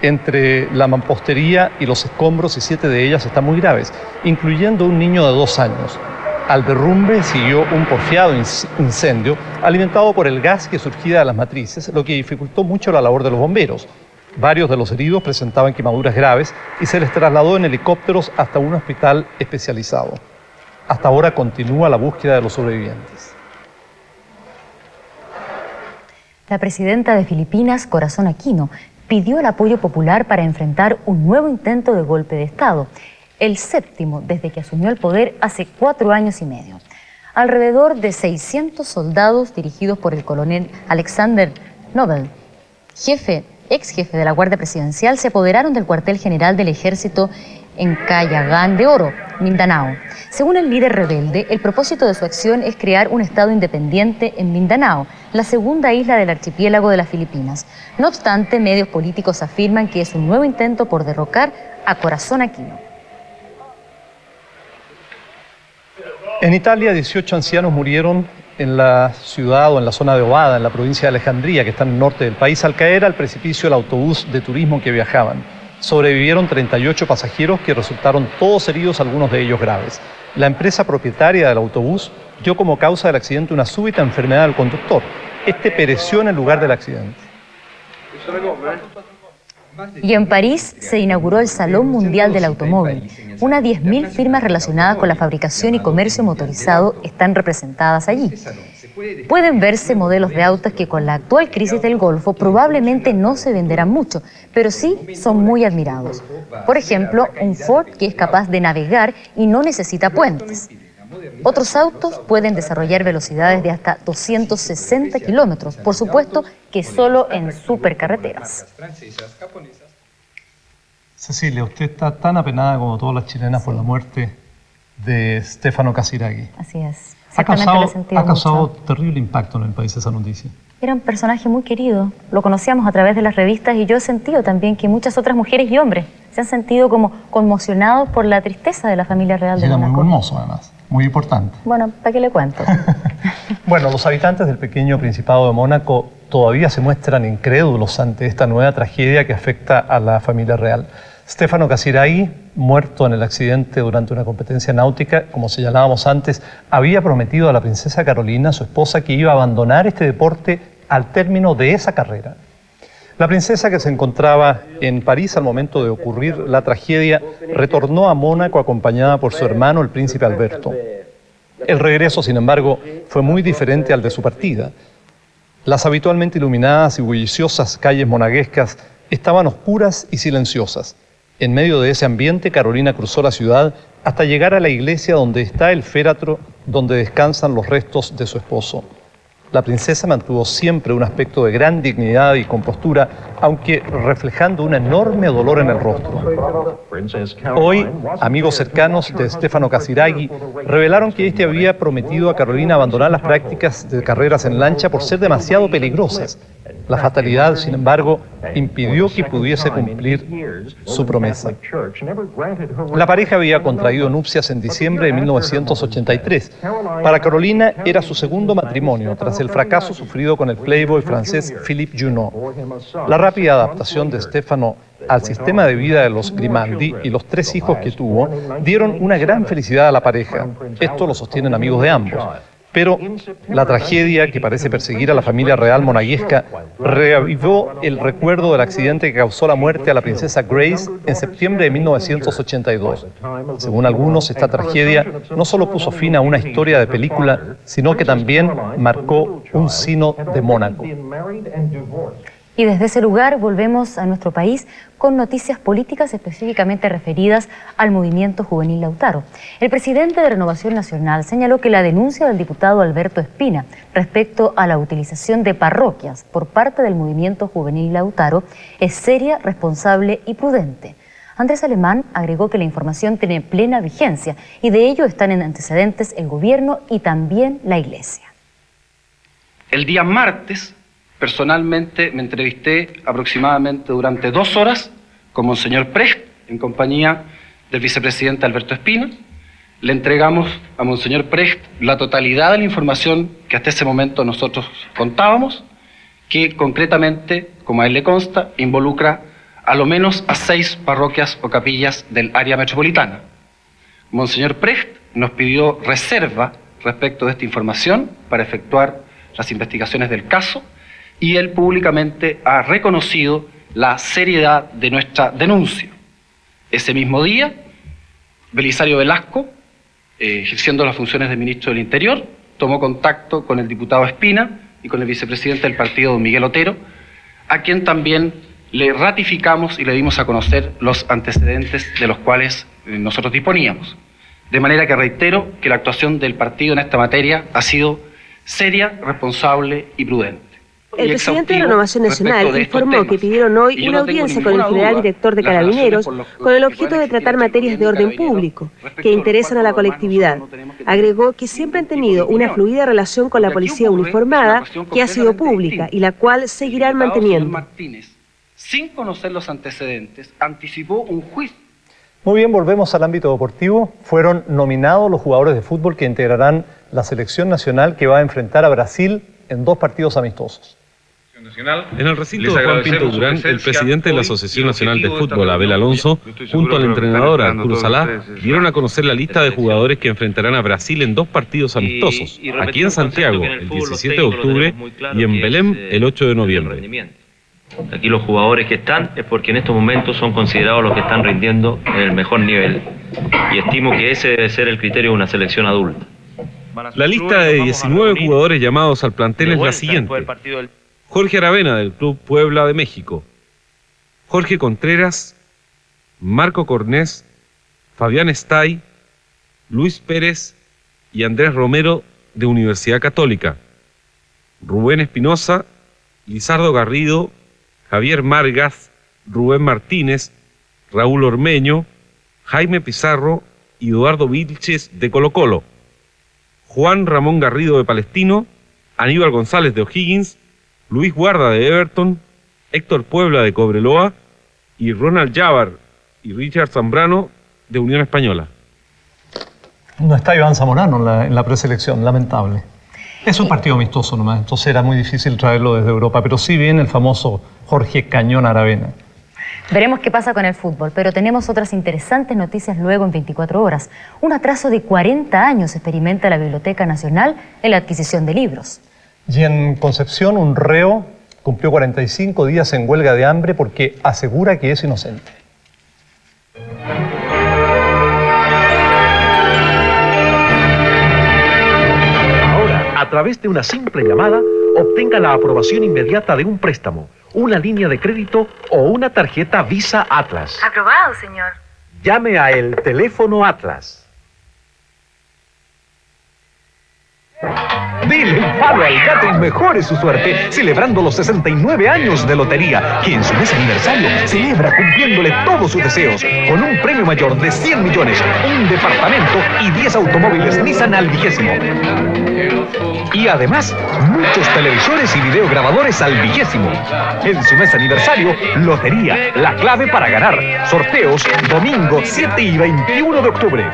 entre la mampostería y los escombros y 7 de ellas están muy graves, incluyendo un niño de 2 años. Al derrumbe siguió un porfiado incendio alimentado por el gas que surgía de las matrices, lo que dificultó mucho la labor de los bomberos. Varios de los heridos presentaban quemaduras graves y se les trasladó en helicópteros hasta un hospital especializado. Hasta ahora continúa la búsqueda de los sobrevivientes. La presidenta de Filipinas, Corazon Aquino, pidió el apoyo popular para enfrentar un nuevo intento de golpe de Estado, el 7º desde que asumió el poder hace 4 años y medio. Alrededor de 600 soldados dirigidos por el coronel Alexander Nobel, ex jefe de la Guardia Presidencial, se apoderaron del cuartel general del ejército en Cayagán de Oro, Mindanao. Según el líder rebelde, el propósito de su acción es crear un estado independiente en Mindanao, la segunda isla del archipiélago de las Filipinas. No obstante, medios políticos afirman que es un nuevo intento por derrocar a Corazon Aquino. En Italia, 18 ancianos murieron en la ciudad o en la zona de Ovada, en la provincia de Alejandría, que está en el norte del país, al caer al precipicio del autobús de turismo que viajaban. Sobrevivieron 38 pasajeros que resultaron todos heridos, algunos de ellos graves. La empresa propietaria del autobús dio como causa del accidente una súbita enfermedad del conductor. Este pereció en el lugar del accidente. Y en París se inauguró el Salón Mundial del Automóvil. Unas 10.000 firmas relacionadas con la fabricación y comercio motorizado están representadas allí. Pueden verse modelos de autos que con la actual crisis del Golfo probablemente no se venderán mucho, pero sí son muy admirados. Por ejemplo, un Ford que es capaz de navegar y no necesita puentes. Otros autos pueden desarrollar velocidades de hasta 260 kilómetros, por supuesto que solo en supercarreteras. Cecilia, usted está tan apenada como todas las chilenas por la muerte de Stefano Casiraghi. Así es. Ha causado terrible impacto en el país esa noticia. Era un personaje muy querido, lo conocíamos a través de las revistas y yo he sentido también que muchas otras mujeres y hombres se han sentido como conmocionados por la tristeza de la familia real de Mónaco. Era muy hermoso además, muy importante. Bueno, ¿para qué le cuento? Bueno, los habitantes del pequeño Principado de Mónaco todavía se muestran incrédulos ante esta nueva tragedia que afecta a la familia real. Stefano Casiraghi, muerto en el accidente durante una competencia náutica, como señalábamos antes, había prometido a la princesa Carolina, su esposa, que iba a abandonar este deporte al término de esa carrera. La princesa, que se encontraba en París al momento de ocurrir la tragedia, retornó a Mónaco acompañada por su hermano, el príncipe Alberto. El regreso, sin embargo, fue muy diferente al de su partida. Las habitualmente iluminadas y bulliciosas calles monegascas estaban oscuras y silenciosas. En medio de ese ambiente, Carolina cruzó la ciudad hasta llegar a la iglesia donde está el féretro donde descansan los restos de su esposo. La princesa mantuvo siempre un aspecto de gran dignidad y compostura, aunque reflejando un enorme dolor en el rostro. Hoy, amigos cercanos de Stefano Casiraghi revelaron que este había prometido a Carolina abandonar las prácticas de carreras en lancha por ser demasiado peligrosas. La fatalidad, sin embargo, impidió que pudiese cumplir su promesa. La pareja había contraído nupcias en diciembre de 1983. Para Carolina era su segundo matrimonio, tras el fracaso sufrido con el playboy francés Philippe Junot. La rápida adaptación de Stefano al sistema de vida de los Grimaldi y los 3 hijos que tuvo dieron una gran felicidad a la pareja. Esto lo sostienen amigos de ambos. Pero la tragedia que parece perseguir a la familia real monegasca reavivó el recuerdo del accidente que causó la muerte a la princesa Grace en septiembre de 1982. Según algunos, esta tragedia no solo puso fin a una historia de película, sino que también marcó un sino de Mónaco. Y desde ese lugar volvemos a nuestro país con noticias políticas específicamente referidas al movimiento juvenil Lautaro. El presidente de Renovación Nacional señaló que la denuncia del diputado Alberto Espina respecto a la utilización de parroquias por parte del movimiento juvenil Lautaro es seria, responsable y prudente. Andrés Alemán agregó que la información tiene plena vigencia y de ello están en antecedentes el gobierno y también la Iglesia. El día martes, personalmente me entrevisté aproximadamente durante 2 horas con Monseñor Precht, en compañía del vicepresidente Alberto Espina. Le entregamos a Monseñor Precht la totalidad de la información que hasta ese momento nosotros contábamos, que concretamente, como a él le consta, involucra a lo menos a 6 parroquias o capillas del área metropolitana. Monseñor Precht nos pidió reserva respecto de esta información para efectuar las investigaciones del caso, y él públicamente ha reconocido la seriedad de nuestra denuncia. Ese mismo día, Belisario Velasco, ejerciendo las funciones de ministro del Interior, tomó contacto con el diputado Espina y con el vicepresidente del partido, don Miguel Otero, a quien también le ratificamos y le dimos a conocer los antecedentes de los cuales nosotros disponíamos. De manera que reitero que la actuación del partido en esta materia ha sido seria, responsable y prudente. El presidente de Renovación Nacional informó que pidieron hoy una audiencia con el general director de Carabineros con el objeto de tratar materias de orden público que interesan a la colectividad. Agregó que siempre han tenido una fluida relación con la policía uniformada que ha sido pública y la cual seguirán manteniendo. Sin conocer los antecedentes, anticipó un juicio. Muy bien, volvemos al ámbito deportivo. Fueron nominados los jugadores de fútbol que integrarán la selección nacional que va a enfrentar a Brasil en 2 partidos amistosos. En el recinto de Juan Pinto Durán, el presidente de la Asociación Nacional de Fútbol, Abel Alonso, junto al entrenador Arturo Salá, dieron a conocer la lista de jugadores que enfrentarán a Brasil en 2 partidos amistosos, aquí en Santiago el 17 de octubre y en Belém el 8 de noviembre. Aquí los jugadores que están es porque en estos momentos son considerados los que están rindiendo en el mejor nivel. Y estimo que ese debe ser el criterio de una selección adulta. La lista de 19 jugadores llamados al plantel es la siguiente: Jorge Aravena, del Club Puebla de México; Jorge Contreras, Marco Cornés, Fabián Estay, Luis Pérez y Andrés Romero, de Universidad Católica; Rubén Espinosa, Lizardo Garrido, Javier Margas, Rubén Martínez, Raúl Ormeño, Jaime Pizarro y Eduardo Vilches, de Colo-Colo; Juan Ramón Garrido, de Palestino; Aníbal González, de O'Higgins; Luis Guarda, de Everton; Héctor Puebla, de Cobreloa; y Ronald Jávar y Richard Zambrano, de Unión Española. No está Iván Zamorano en la preselección, lamentable. Es un partido amistoso nomás, entonces era muy difícil traerlo desde Europa, pero sí viene el famoso Jorge Cañón Aravena. Veremos qué pasa con el fútbol, pero tenemos otras interesantes noticias luego en 24 horas. Un atraso de 40 años experimenta la Biblioteca Nacional en la adquisición de libros. Y en Concepción, un reo cumplió 45 días en huelga de hambre porque asegura que es inocente. Ahora, a través de una simple llamada, obtenga la aprobación inmediata de un préstamo, una línea de crédito o una tarjeta Visa Atlas. Aprobado, señor. Llame a el teléfono Atlas. Dile un palo al gato y mejore su suerte celebrando los 69 años de lotería, que en su mes aniversario celebra cumpliéndole todos sus deseos con un premio mayor de 100 millones, un departamento y 10 automóviles Nissan al 20º. Y además, muchos televisores y videograbadores al 20º. En su mes aniversario, lotería, la clave para ganar. Sorteos, domingo 7 y 21 de octubre.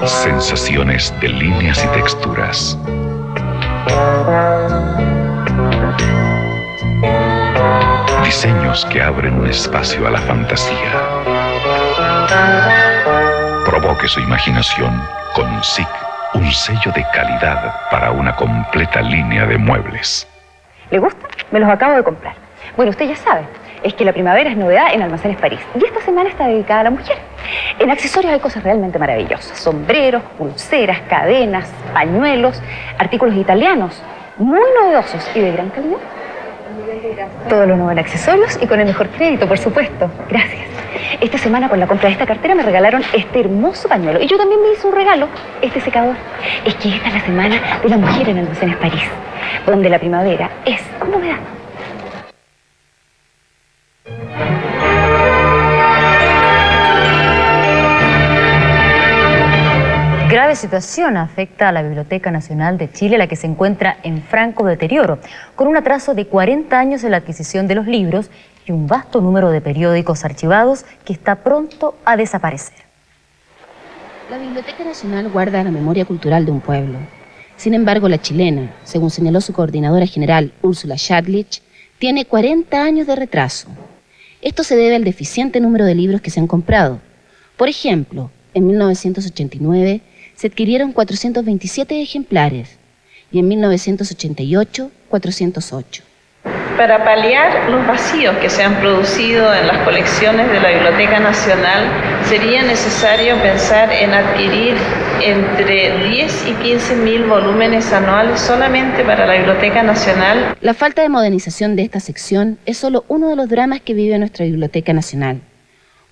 Sensaciones de líneas y texturas. Diseños que abren un espacio a la fantasía. Provoque su imaginación con SIC, un sello de calidad para una completa línea de muebles. ¿Le gusta? Me los acabo de comprar. Bueno, usted ya sabe, es que la primavera es novedad en Almacenes París. Y esta semana está dedicada a la mujer. En accesorios hay cosas realmente maravillosas. Sombreros, pulseras, cadenas, pañuelos, artículos italianos, muy novedosos y de gran calidad. Todo lo nuevo en accesorios y con el mejor crédito, por supuesto. Gracias. Esta semana, con la compra de esta cartera, me regalaron este hermoso pañuelo. Y yo también me hice un regalo, este secador. Es que esta es la semana de la mujer en Almacenes París, donde la primavera es novedad. Grave situación afecta a la Biblioteca Nacional de Chile, la que se encuentra en franco deterioro, con un atraso de 40 años en la adquisición de los libros y un vasto número de periódicos archivados que está pronto a desaparecer. La Biblioteca Nacional guarda la memoria cultural de un pueblo. Sin embargo, la chilena, según señaló su coordinadora general, Úrsula Schadlich, tiene 40 años de retraso. Esto se debe al deficiente número de libros que se han comprado. Por ejemplo, en 1989 se adquirieron 427 ejemplares y en 1988, 408. Para paliar los vacíos que se han producido en las colecciones de la Biblioteca Nacional, sería necesario pensar en adquirir entre 10 y 15 mil volúmenes anuales solamente para la Biblioteca Nacional. La falta de modernización de esta sección es solo uno de los dramas que vive nuestra Biblioteca Nacional.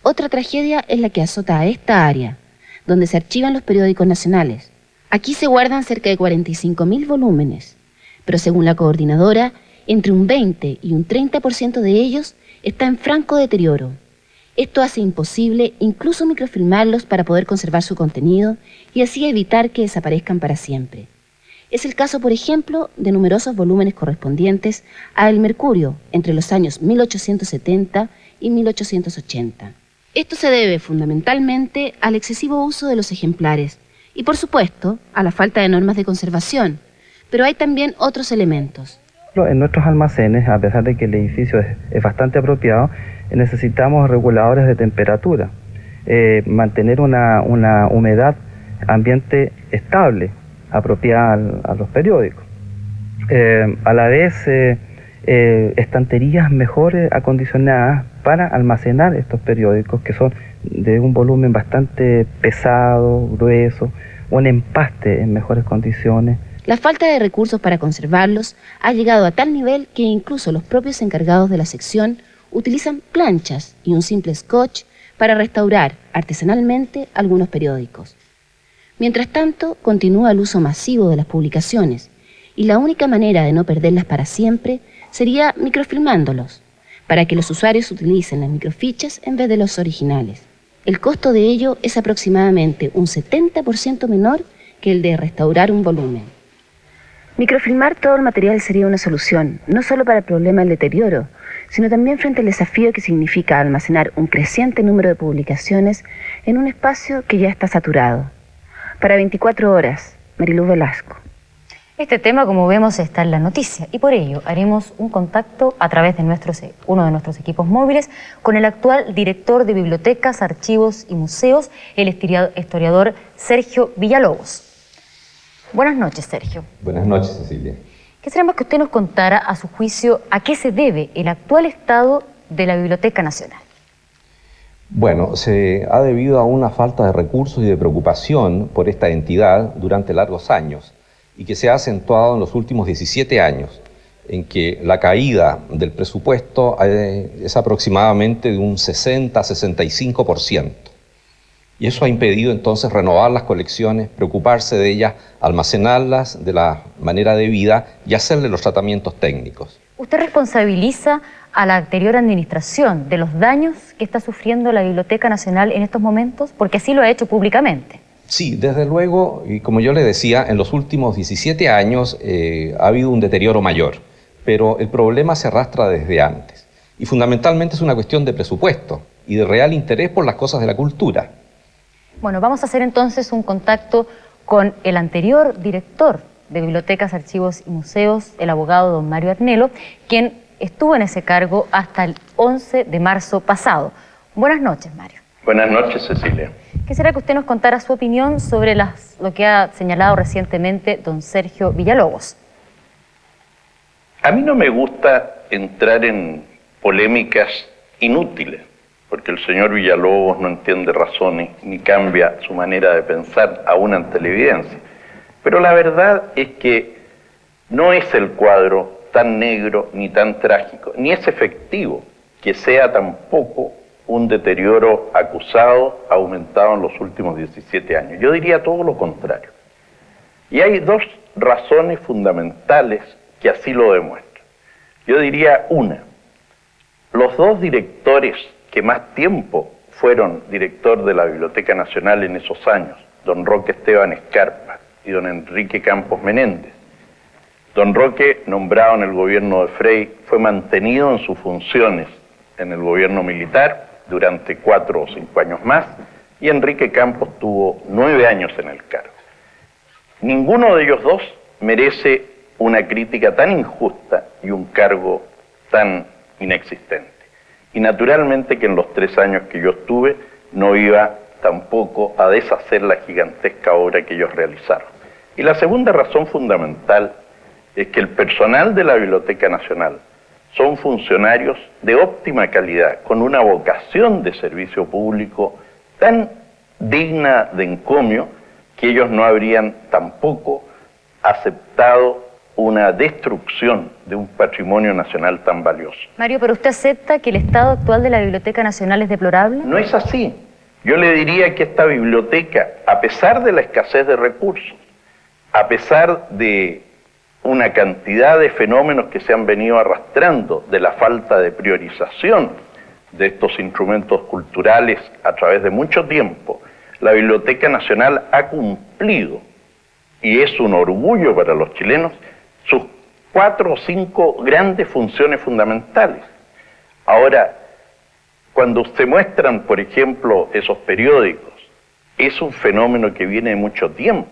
Otra tragedia es la que azota a esta área, donde se archivan los periódicos nacionales. Aquí se guardan cerca de 45.000 volúmenes, pero según la coordinadora, entre un 20 y un 30% de ellos está en franco deterioro. Esto hace imposible incluso microfilmarlos para poder conservar su contenido y así evitar que desaparezcan para siempre. Es el caso, por ejemplo, de numerosos volúmenes correspondientes a El Mercurio entre los años 1870 y 1880. Esto se debe fundamentalmente al excesivo uso de los ejemplares y, por supuesto, a la falta de normas de conservación, pero hay también otros elementos. En nuestros almacenes, a pesar de que el edificio es bastante apropiado, necesitamos reguladores de temperatura, mantener una humedad ambiente estable, apropiada a los periódicos. A la vez, estanterías mejor acondicionadas para almacenar estos periódicos que son de un volumen bastante pesado, grueso, un empaste en mejores condiciones. La falta de recursos para conservarlos ha llegado a tal nivel que incluso los propios encargados de la sección utilizan planchas y un simple scotch para restaurar artesanalmente algunos periódicos. Mientras tanto, continúa el uso masivo de las publicaciones y la única manera de no perderlas para siempre sería microfilmándolos, para que los usuarios utilicen las microfichas en vez de los originales. El costo de ello es aproximadamente un 70% menor que el de restaurar un volumen. Microfilmar todo el material sería una solución, no solo para el problema del deterioro, sino también frente al desafío que significa almacenar un creciente número de publicaciones en un espacio que ya está saturado. Para 24 horas, Mariluz Velasco. Este tema, como vemos, está en la noticia y por ello haremos un contacto a través de uno de nuestros equipos móviles con el actual director de Bibliotecas, Archivos y Museos, el historiador Sergio Villalobos. Buenas noches, Sergio. Buenas noches, Cecilia. Quisiéramos que usted nos contara, a su juicio, a qué se debe el actual estado de la Biblioteca Nacional. Bueno, se ha debido a una falta de recursos y de preocupación por esta entidad durante largos años, y que se ha acentuado en los últimos 17 años, en que la caída del presupuesto es aproximadamente de un 60-65%. Y eso ha impedido entonces renovar las colecciones, preocuparse de ellas, almacenarlas de la manera debida y hacerle los tratamientos técnicos. ¿Usted responsabiliza a la anterior administración de los daños que está sufriendo la Biblioteca Nacional en estos momentos? Porque así lo ha hecho públicamente. Sí, desde luego, y como yo le decía, en los últimos 17 años ha habido un deterioro mayor, pero el problema se arrastra desde antes. Y fundamentalmente es una cuestión de presupuesto y de real interés por las cosas de la cultura. Bueno, vamos a hacer entonces un contacto con el anterior director de Bibliotecas, Archivos y Museos, el abogado don Mario Arnelo, quien estuvo en ese cargo hasta el 11 de marzo pasado. Buenas noches, Mario. Buenas noches, Cecilia. Quisiera que usted nos contara su opinión sobre lo que ha señalado recientemente don Sergio Villalobos. A mí no me gusta entrar en polémicas inútiles, porque el señor Villalobos no entiende razones ni cambia su manera de pensar aún ante la evidencia. Pero la verdad es que no es el cuadro tan negro ni tan trágico, ni es efectivo que sea tampoco un deterioro acusado, aumentado en los últimos 17 años. Yo diría todo lo contrario. Y hay dos razones fundamentales que así lo demuestran. Yo diría una, los dos directores que más tiempo fueron director de la Biblioteca Nacional en esos años, don Roque Esteban Escarpa y don Enrique Campos Menéndez. Don Roque, nombrado en el gobierno de Frei, fue mantenido en sus funciones en el gobierno militar durante 4 o 5 años más, y Enrique Campos tuvo 9 años en el cargo. Ninguno de ellos dos merece una crítica tan injusta y un cargo tan inexistente. Y naturalmente que en los 3 años que yo estuve no iba tampoco a deshacer la gigantesca obra que ellos realizaron. Y la segunda razón fundamental es que el personal de la Biblioteca Nacional son funcionarios de óptima calidad, con una vocación de servicio público tan digna de encomio que ellos no habrían tampoco aceptado una destrucción de un patrimonio nacional tan valioso. Mario, ¿pero usted acepta que el estado actual de la Biblioteca Nacional es deplorable? No es así. Yo le diría que esta biblioteca, a pesar de la escasez de recursos, a pesar de una cantidad de fenómenos que se han venido arrastrando, de la falta de priorización de estos instrumentos culturales a través de mucho tiempo, la Biblioteca Nacional ha cumplido, y es un orgullo para los chilenos, sus 4 o 5 grandes funciones fundamentales. Ahora, cuando se muestran, por ejemplo, esos periódicos, es un fenómeno que viene de mucho tiempo.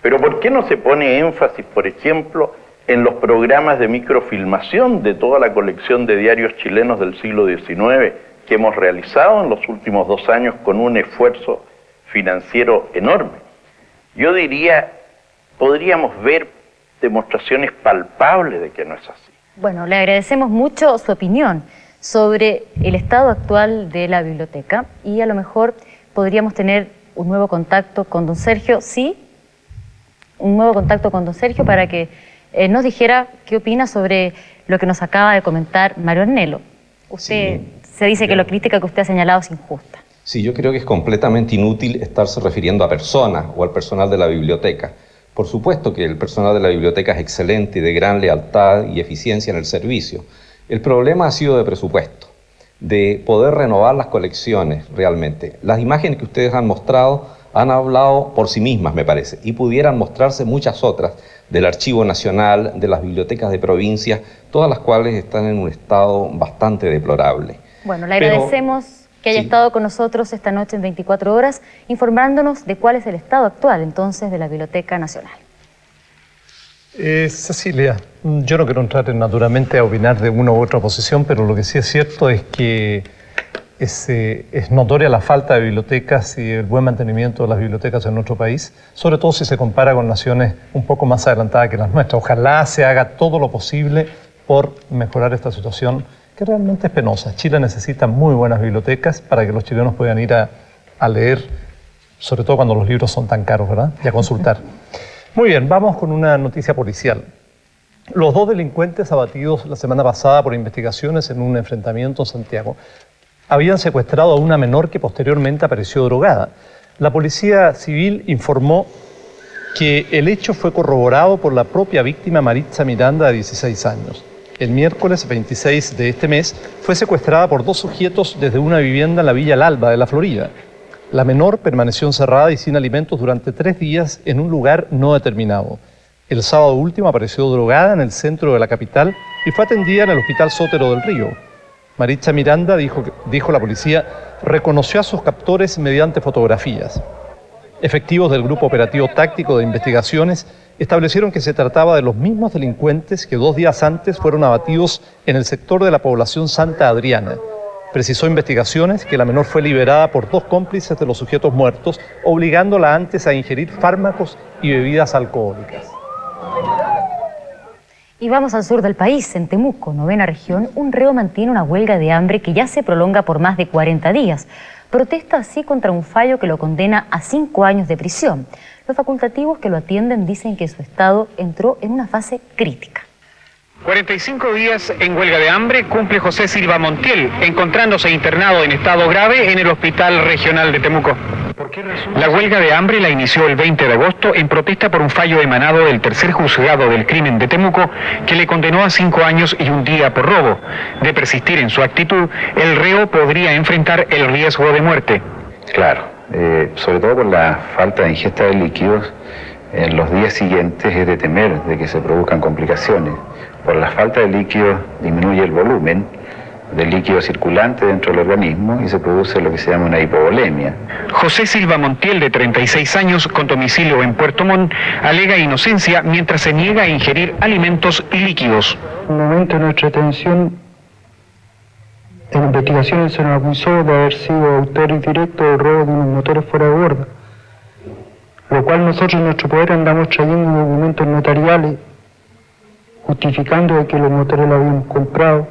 Pero ¿por qué no se pone énfasis, por ejemplo, en los programas de microfilmación de toda la colección de diarios chilenos del siglo XIX que hemos realizado en los últimos 2 años con un esfuerzo financiero enorme? Yo diría, podríamos ver demostraciones palpables de que no es así. Bueno, le agradecemos mucho su opinión sobre el estado actual de la biblioteca y a lo mejor podríamos tener un nuevo contacto con don Sergio, ¿sí? Un nuevo contacto con don Sergio para que nos dijera qué opina sobre lo que nos acaba de comentar Mario Arnelo. Usted se dice que la crítica que usted ha señalado es injusta. Sí, yo creo que es completamente inútil estarse refiriendo a personas o al personal de la biblioteca. Por supuesto que el personal de la biblioteca es excelente y de gran lealtad y eficiencia en el servicio. El problema ha sido de presupuesto, de poder renovar las colecciones realmente. Las imágenes que ustedes han mostrado han hablado por sí mismas, me parece, y pudieran mostrarse muchas otras del Archivo Nacional, de las bibliotecas de provincias, todas las cuales están en un estado bastante deplorable. Bueno, le agradecemos que haya estado con nosotros esta noche en 24 horas, informándonos de cuál es el estado actual, entonces, de la Biblioteca Nacional. Cecilia, yo no quiero entrar naturalmente a opinar de una u otra posición, pero lo que sí es cierto es que es notoria la falta de bibliotecas y el buen mantenimiento de las bibliotecas en nuestro país, sobre todo si se compara con naciones un poco más adelantadas que las nuestras. Ojalá se haga todo lo posible por mejorar esta situación, que realmente es penosa. Chile necesita muy buenas bibliotecas para que los chilenos puedan ir a leer, sobre todo cuando los libros son tan caros, ¿verdad? Y a consultar. Muy bien, vamos con una noticia policial. Los 2 delincuentes abatidos la semana pasada por investigaciones en un enfrentamiento en Santiago habían secuestrado a una menor que posteriormente apareció drogada. La Policía Civil informó que el hecho fue corroborado por la propia víctima Maritza Miranda, de 16 años. El miércoles 26 de este mes fue secuestrada por 2 sujetos desde una vivienda en la Villa El Alba de la Florida. La menor permaneció encerrada y sin alimentos durante 3 días en un lugar no determinado. El sábado último apareció drogada en el centro de la capital y fue atendida en el Hospital Sotero del Río. Maritza Miranda, dijo la policía, reconoció a sus captores mediante fotografías. Efectivos del Grupo Operativo Táctico de Investigaciones establecieron que se trataba de los mismos delincuentes que 2 días antes fueron abatidos en el sector de la población Santa Adriana. Precisó Investigaciones que la menor fue liberada por 2 cómplices de los sujetos muertos, obligándola antes a ingerir fármacos y bebidas alcohólicas. Y vamos al sur del país, en Temuco, 9ª región, un reo mantiene una huelga de hambre que ya se prolonga por más de 40 días. Protesta así contra un fallo que lo condena a 5 años de prisión. Los facultativos que lo atienden dicen que su estado entró en una fase crítica. 45 días en huelga de hambre cumple José Silva Montiel, encontrándose internado en estado grave en el Hospital Regional de Temuco. La huelga de hambre la inició el 20 de agosto en protesta por un fallo emanado del tercer juzgado del crimen de Temuco que le condenó a 5 años y 1 día por robo. De persistir en su actitud, el reo podría enfrentar el riesgo de muerte. Claro, sobre todo por la falta de ingesta de líquidos, en los días siguientes es de temer de que se produzcan complicaciones. Por la falta de líquidos disminuye el volumen del líquido circulante dentro del organismo y se produce lo que se llama una hipovolemia. José Silva Montiel, de 36 años, con domicilio en Puerto Montt, alega inocencia mientras se niega a ingerir alimentos y líquidos. En el momento de nuestra detención, en investigaciones se nos acusó de haber sido autores directos del robo de unos motores fuera de borda, lo cual nosotros en nuestro poder andamos trayendo documentos notariales justificando de que los motores los habíamos comprado.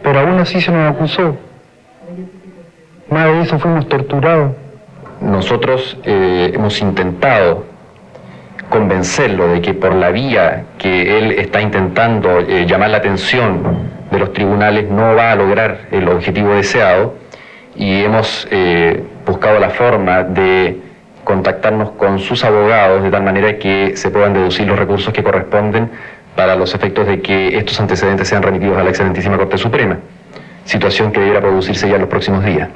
Pero aún así se nos acusó. Más de eso fuimos torturados. Nosotros hemos intentado convencerlo de que por la vía que él está intentando llamar la atención de los tribunales no va a lograr el objetivo deseado y hemos buscado la forma de contactarnos con sus abogados de tal manera que se puedan deducir los recursos que corresponden para los efectos de que estos antecedentes sean remitidos a la excelentísima Corte Suprema, situación que deberá producirse ya en los próximos días.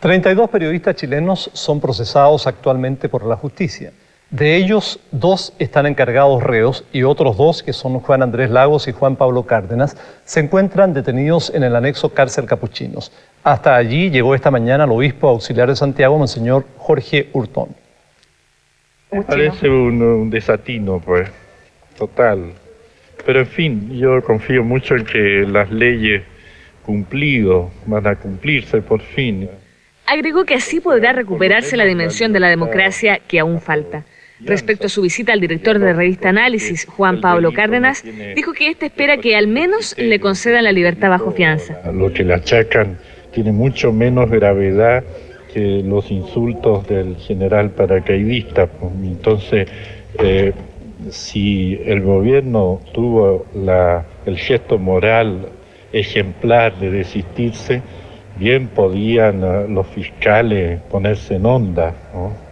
32 periodistas chilenos son procesados actualmente por la justicia. De ellos, 2 están encargados reos y otros 2, que son Juan Andrés Lagos y Juan Pablo Cárdenas, se encuentran detenidos en el anexo Cárcel Capuchinos. Hasta allí llegó esta mañana el obispo auxiliar de Santiago, Monseñor Jorge Hurtón. Me parece un desatino, pues, total. Pero en fin, yo confío mucho en que las leyes cumplidas van a cumplirse por fin. Agregó que así podrá recuperarse la dimensión de la democracia que aún falta. Respecto a su visita al director de la revista Análisis, Juan Pablo Cárdenas, dijo que éste espera que al menos le concedan la libertad bajo fianza. Lo que le achacan tiene mucho menos gravedad que los insultos del general paracaidista. Entonces, si el gobierno tuvo el gesto moral ejemplar de desistirse, bien podían los fiscales ponerse en onda, ¿no?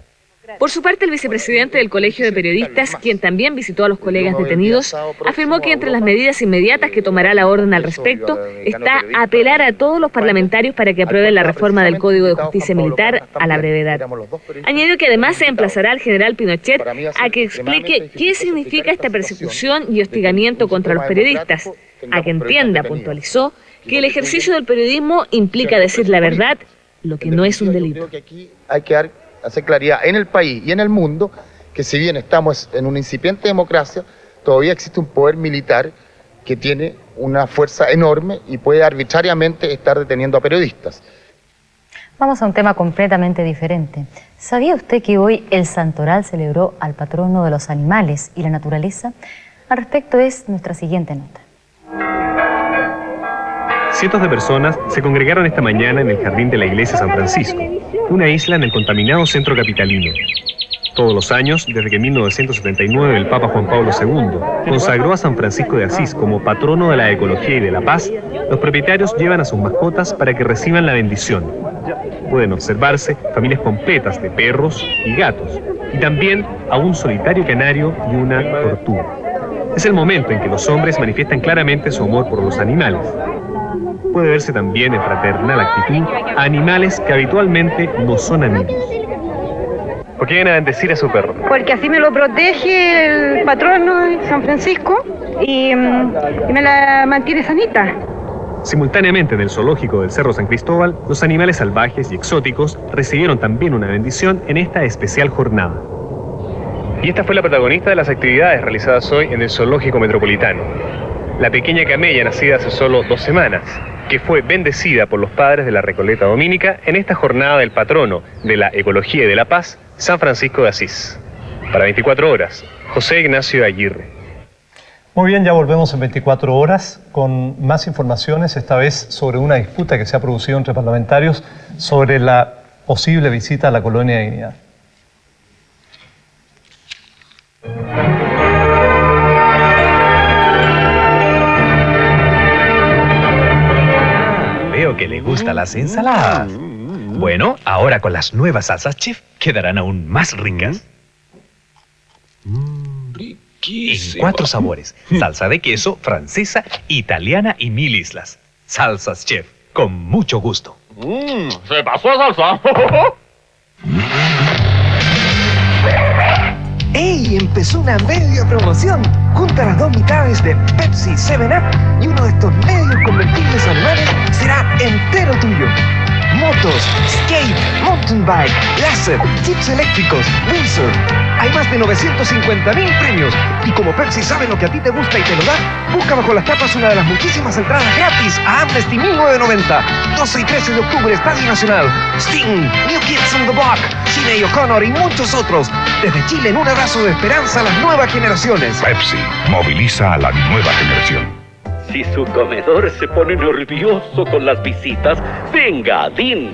Por su parte, el vicepresidente del Colegio de Periodistas, quien también visitó a los colegas detenidos, afirmó que entre las medidas inmediatas que tomará la orden al respecto está apelar a todos los parlamentarios para que aprueben la reforma del Código de Justicia Militar a la brevedad. Añadió que además se emplazará al general Pinochet a que explique qué significa esta persecución y hostigamiento contra los periodistas, a que entienda, puntualizó, que el ejercicio del periodismo implica decir la verdad, lo que no es un delito. Creo que aquí hay que hacer claridad en el país y en el mundo que si bien estamos en una incipiente democracia, todavía existe un poder militar que tiene una fuerza enorme y puede arbitrariamente estar deteniendo a periodistas. Vamos a un tema completamente diferente. ¿Sabía usted que hoy el Santoral celebró al patrono de los animales y la naturaleza? Al respecto es nuestra siguiente nota. Cientos de personas se congregaron esta mañana en el jardín de la iglesia San Francisco, una isla en el contaminado centro capitalino. Todos los años, desde que en 1979 el Papa Juan Pablo II consagró a San Francisco de Asís como patrono de la ecología y de la paz, los propietarios llevan a sus mascotas para que reciban la bendición. Pueden observarse familias completas de perros y gatos, y también a un solitario canario y una tortuga. Es el momento en que los hombres manifiestan claramente su amor por los animales. Puede verse también en fraternal actitud a animales que habitualmente no son amigos. ¿Por qué viene a bendecir a su perro? Porque así me lo protege el patrono de San Francisco y me la mantiene sanita. Simultáneamente en el zoológico del Cerro San Cristóbal, los animales salvajes y exóticos recibieron también una bendición en esta especial jornada. Y esta fue la protagonista de las actividades realizadas hoy en el zoológico metropolitano. La pequeña camella nacida hace solo 2 semanas, que fue bendecida por los padres de la Recoleta Dominica en esta jornada del patrono de la ecología y de la paz, San Francisco de Asís. Para 24 horas, José Ignacio Aguirre. Muy bien, ya volvemos en 24 horas con más informaciones, esta vez sobre una disputa que se ha producido entre parlamentarios sobre la posible visita a la colonia de Dignidad. Veo que le gustan las ensaladas. Bueno, ahora con las nuevas salsas chef quedarán aún más ricas. En 4 sabores: salsa de queso, francesa, italiana y 1000 islas. Salsas chef, con mucho gusto. Se pasó salsa. ¡Ey! Empezó una media promoción. Junta las 2 mitades de Pepsi 7up y uno de estos medios convertibles alemanes será entero tuyo. Motos, skate, mountain bike, láser, chips eléctricos, windsurf. Hay más de 950.000 premios. Y como Pepsi sabe lo que a ti te gusta y te lo da, busca bajo las tapas una de las muchísimas entradas gratis a Amnesty 1990. 12 y 13 de octubre, Estadio Nacional. Sting, New Kids on the Block, Sinead O'Connor y muchos otros. Desde Chile, en un abrazo de esperanza a las nuevas generaciones. Pepsi moviliza a la nueva generación. Si su comedor se pone nervioso con las visitas, venga a DIN.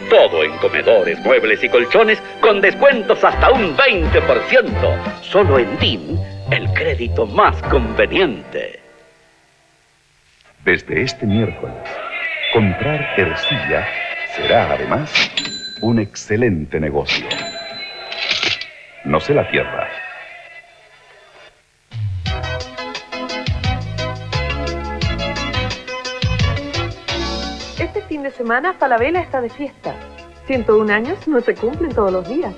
Todo en comedores, muebles y colchones con descuentos hasta un 20%. Solo en DIN, el crédito más conveniente. Desde este miércoles, comprar Ercilla será además un excelente negocio. No se la pierda. Este fin de semana Falabella está de fiesta. 101 años no se cumplen todos los días.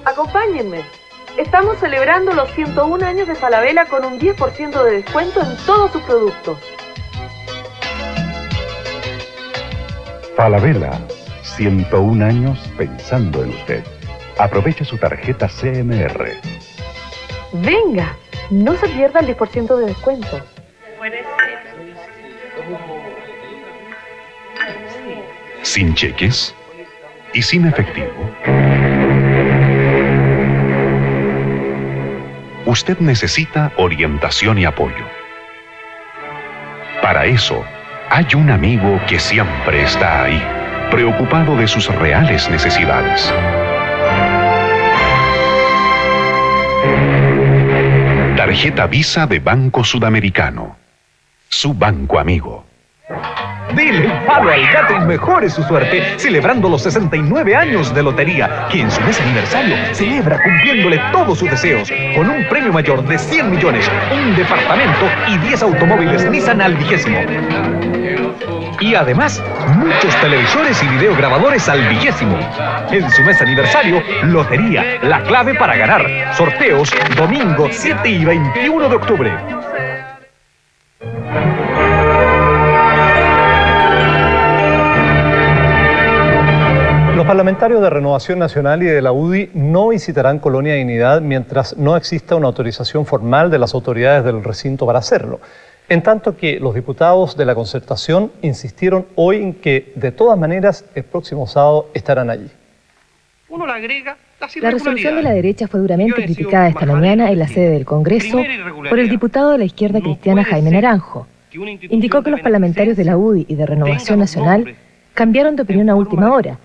Acompáñenme. Estamos celebrando los 101 años de Falabella con un 10% de descuento en todos sus productos. Falabella, 101 años pensando en usted. Aproveche su tarjeta CMR. Venga, no se pierda el 10% de descuento. Sin cheques y sin efectivo. Usted necesita orientación y apoyo. Para eso, hay un amigo que siempre está ahí, preocupado de sus reales necesidades. Tarjeta Visa de Banco Sudamericano. Su banco amigo. Dile el palo al gato y mejore su suerte celebrando los 69 años de lotería, que en su mes aniversario celebra cumpliéndole todos sus deseos con un premio mayor de 100 millones, un departamento y 10 automóviles Nissan al 20º. Y además, muchos televisores y videograbadores al 20º. En su mes aniversario, lotería, la clave para ganar. Sorteos, domingo 7 y 21 de octubre. Los parlamentarios de Renovación Nacional y de la UDI no visitarán Colonia Dignidad mientras no exista una autorización formal de las autoridades del recinto para hacerlo. En tanto que los diputados de la Concertación insistieron hoy en que, de todas maneras, el próximo sábado estarán allí. La resolución de la derecha fue duramente criticada esta mañana en la sede del Congreso por el diputado de la izquierda cristiana Jaime Naranjo. Indicó que los parlamentarios de la UDI y de Renovación Nacional cambiaron de opinión a última hora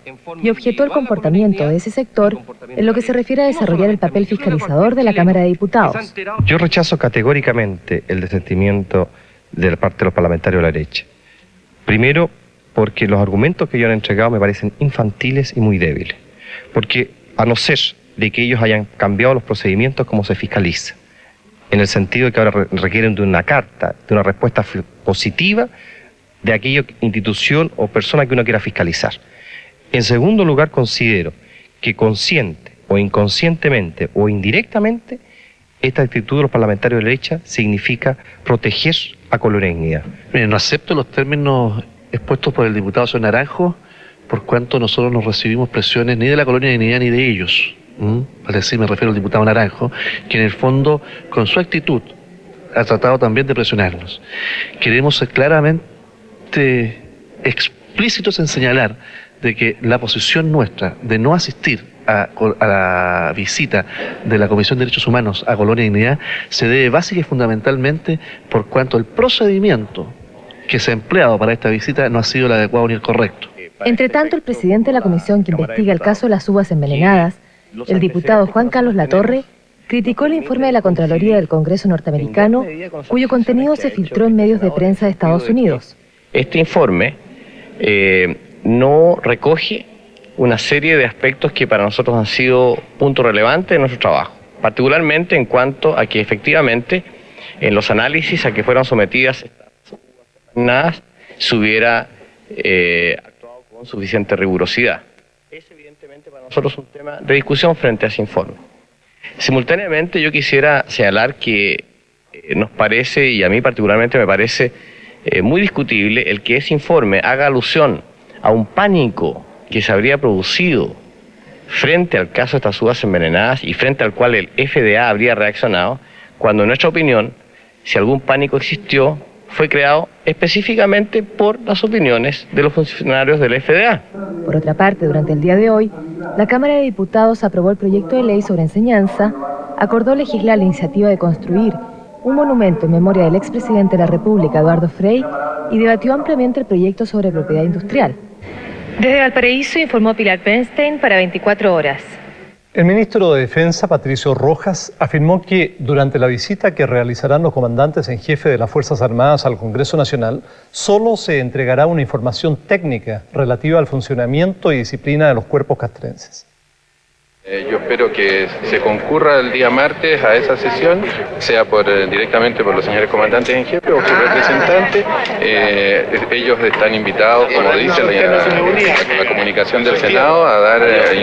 y objetó el comportamiento de ese sector en lo que se refiere a desarrollar el papel fiscalizador de la Cámara de Diputados. Yo rechazo categóricamente el desistimiento de parte de los parlamentarios de la derecha. Primero, porque los argumentos que ellos han entregado me parecen infantiles y muy débiles. Porque a no ser de que ellos hayan cambiado los procedimientos como se fiscaliza, en el sentido de que ahora requieren de una carta, de una respuesta positiva de aquella institución o persona que uno quiera fiscalizar. En segundo lugar, considero que consciente o inconscientemente o indirectamente, esta actitud de los parlamentarios de la derecha significa proteger a Colonia Dignidad. Miren, no acepto los términos expuestos por el diputado señor Naranjo, por cuanto nosotros no recibimos presiones ni de la Colonia Dignidad ni de ellos. Es decir, me refiero al diputado Naranjo, que en el fondo, con su actitud, ha tratado también de presionarnos. Queremos ser claramente explícitos en señalar de que la posición nuestra de no asistir a la visita de la Comisión de Derechos Humanos a Colonia Dignidad se debe básica y fundamentalmente por cuanto el procedimiento que se ha empleado para esta visita no ha sido el adecuado ni el correcto. Entre tanto, el presidente de la comisión que investiga el caso de las uvas envenenadas, el diputado Juan Carlos Latorre, criticó el informe de la Contraloría del Congreso norteamericano, cuyo contenido se filtró en medios de prensa de Estados Unidos. Este informe no recoge una serie de aspectos que para nosotros han sido puntos relevantes de nuestro trabajo, particularmente en cuanto a que efectivamente en los análisis a que fueron sometidas estas se hubiera actuado con suficiente rigurosidad. Es evidentemente para nosotros un tema de discusión frente a ese informe. Simultáneamente yo quisiera señalar que nos parece, y a mí particularmente me parece muy discutible, el que ese informe haga alusión a un pánico que se habría producido frente al caso de estas uvas envenenadas y frente al cual el FDA habría reaccionado, cuando en nuestra opinión, si algún pánico existió, fue creado específicamente por las opiniones de los funcionarios del FDA. Por otra parte, durante el día de hoy, la Cámara de Diputados aprobó el proyecto de ley sobre enseñanza, acordó legislar la iniciativa de construir un monumento en memoria del expresidente de la República, Eduardo Frei, y debatió ampliamente el proyecto sobre propiedad industrial. Desde Valparaíso informó Pilar Bernstein para 24 horas. El ministro de Defensa, Patricio Rojas, afirmó que durante la visita que realizarán los comandantes en jefe de las Fuerzas Armadas al Congreso Nacional, solo se entregará una información técnica relativa al funcionamiento y disciplina de los cuerpos castrenses. Yo espero que se concurra el día martes a esa sesión, sea directamente por los señores comandantes en jefe o su representante. Ellos están invitados, como dice la comunicación del Senado, a dar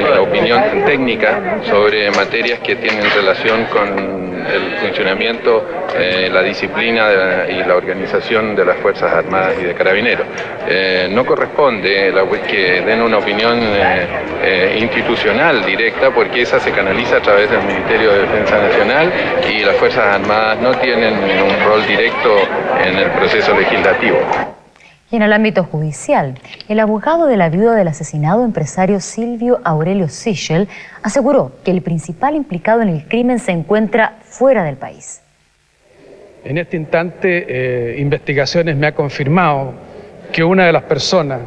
la opinión técnica sobre materias que tienen relación con el funcionamiento, la disciplina y la organización de las Fuerzas Armadas y de Carabineros. No corresponde que den una opinión institucional directa, porque esa se canaliza a través del Ministerio de Defensa Nacional y las Fuerzas Armadas no tienen un rol directo en el proceso legislativo. Y en el ámbito judicial, el abogado de la viuda del asesinado empresario Silvio Aurelio Sichel aseguró que el principal implicado en el crimen se encuentra fuera del país. En este instante, investigaciones me ha confirmado que una de las personas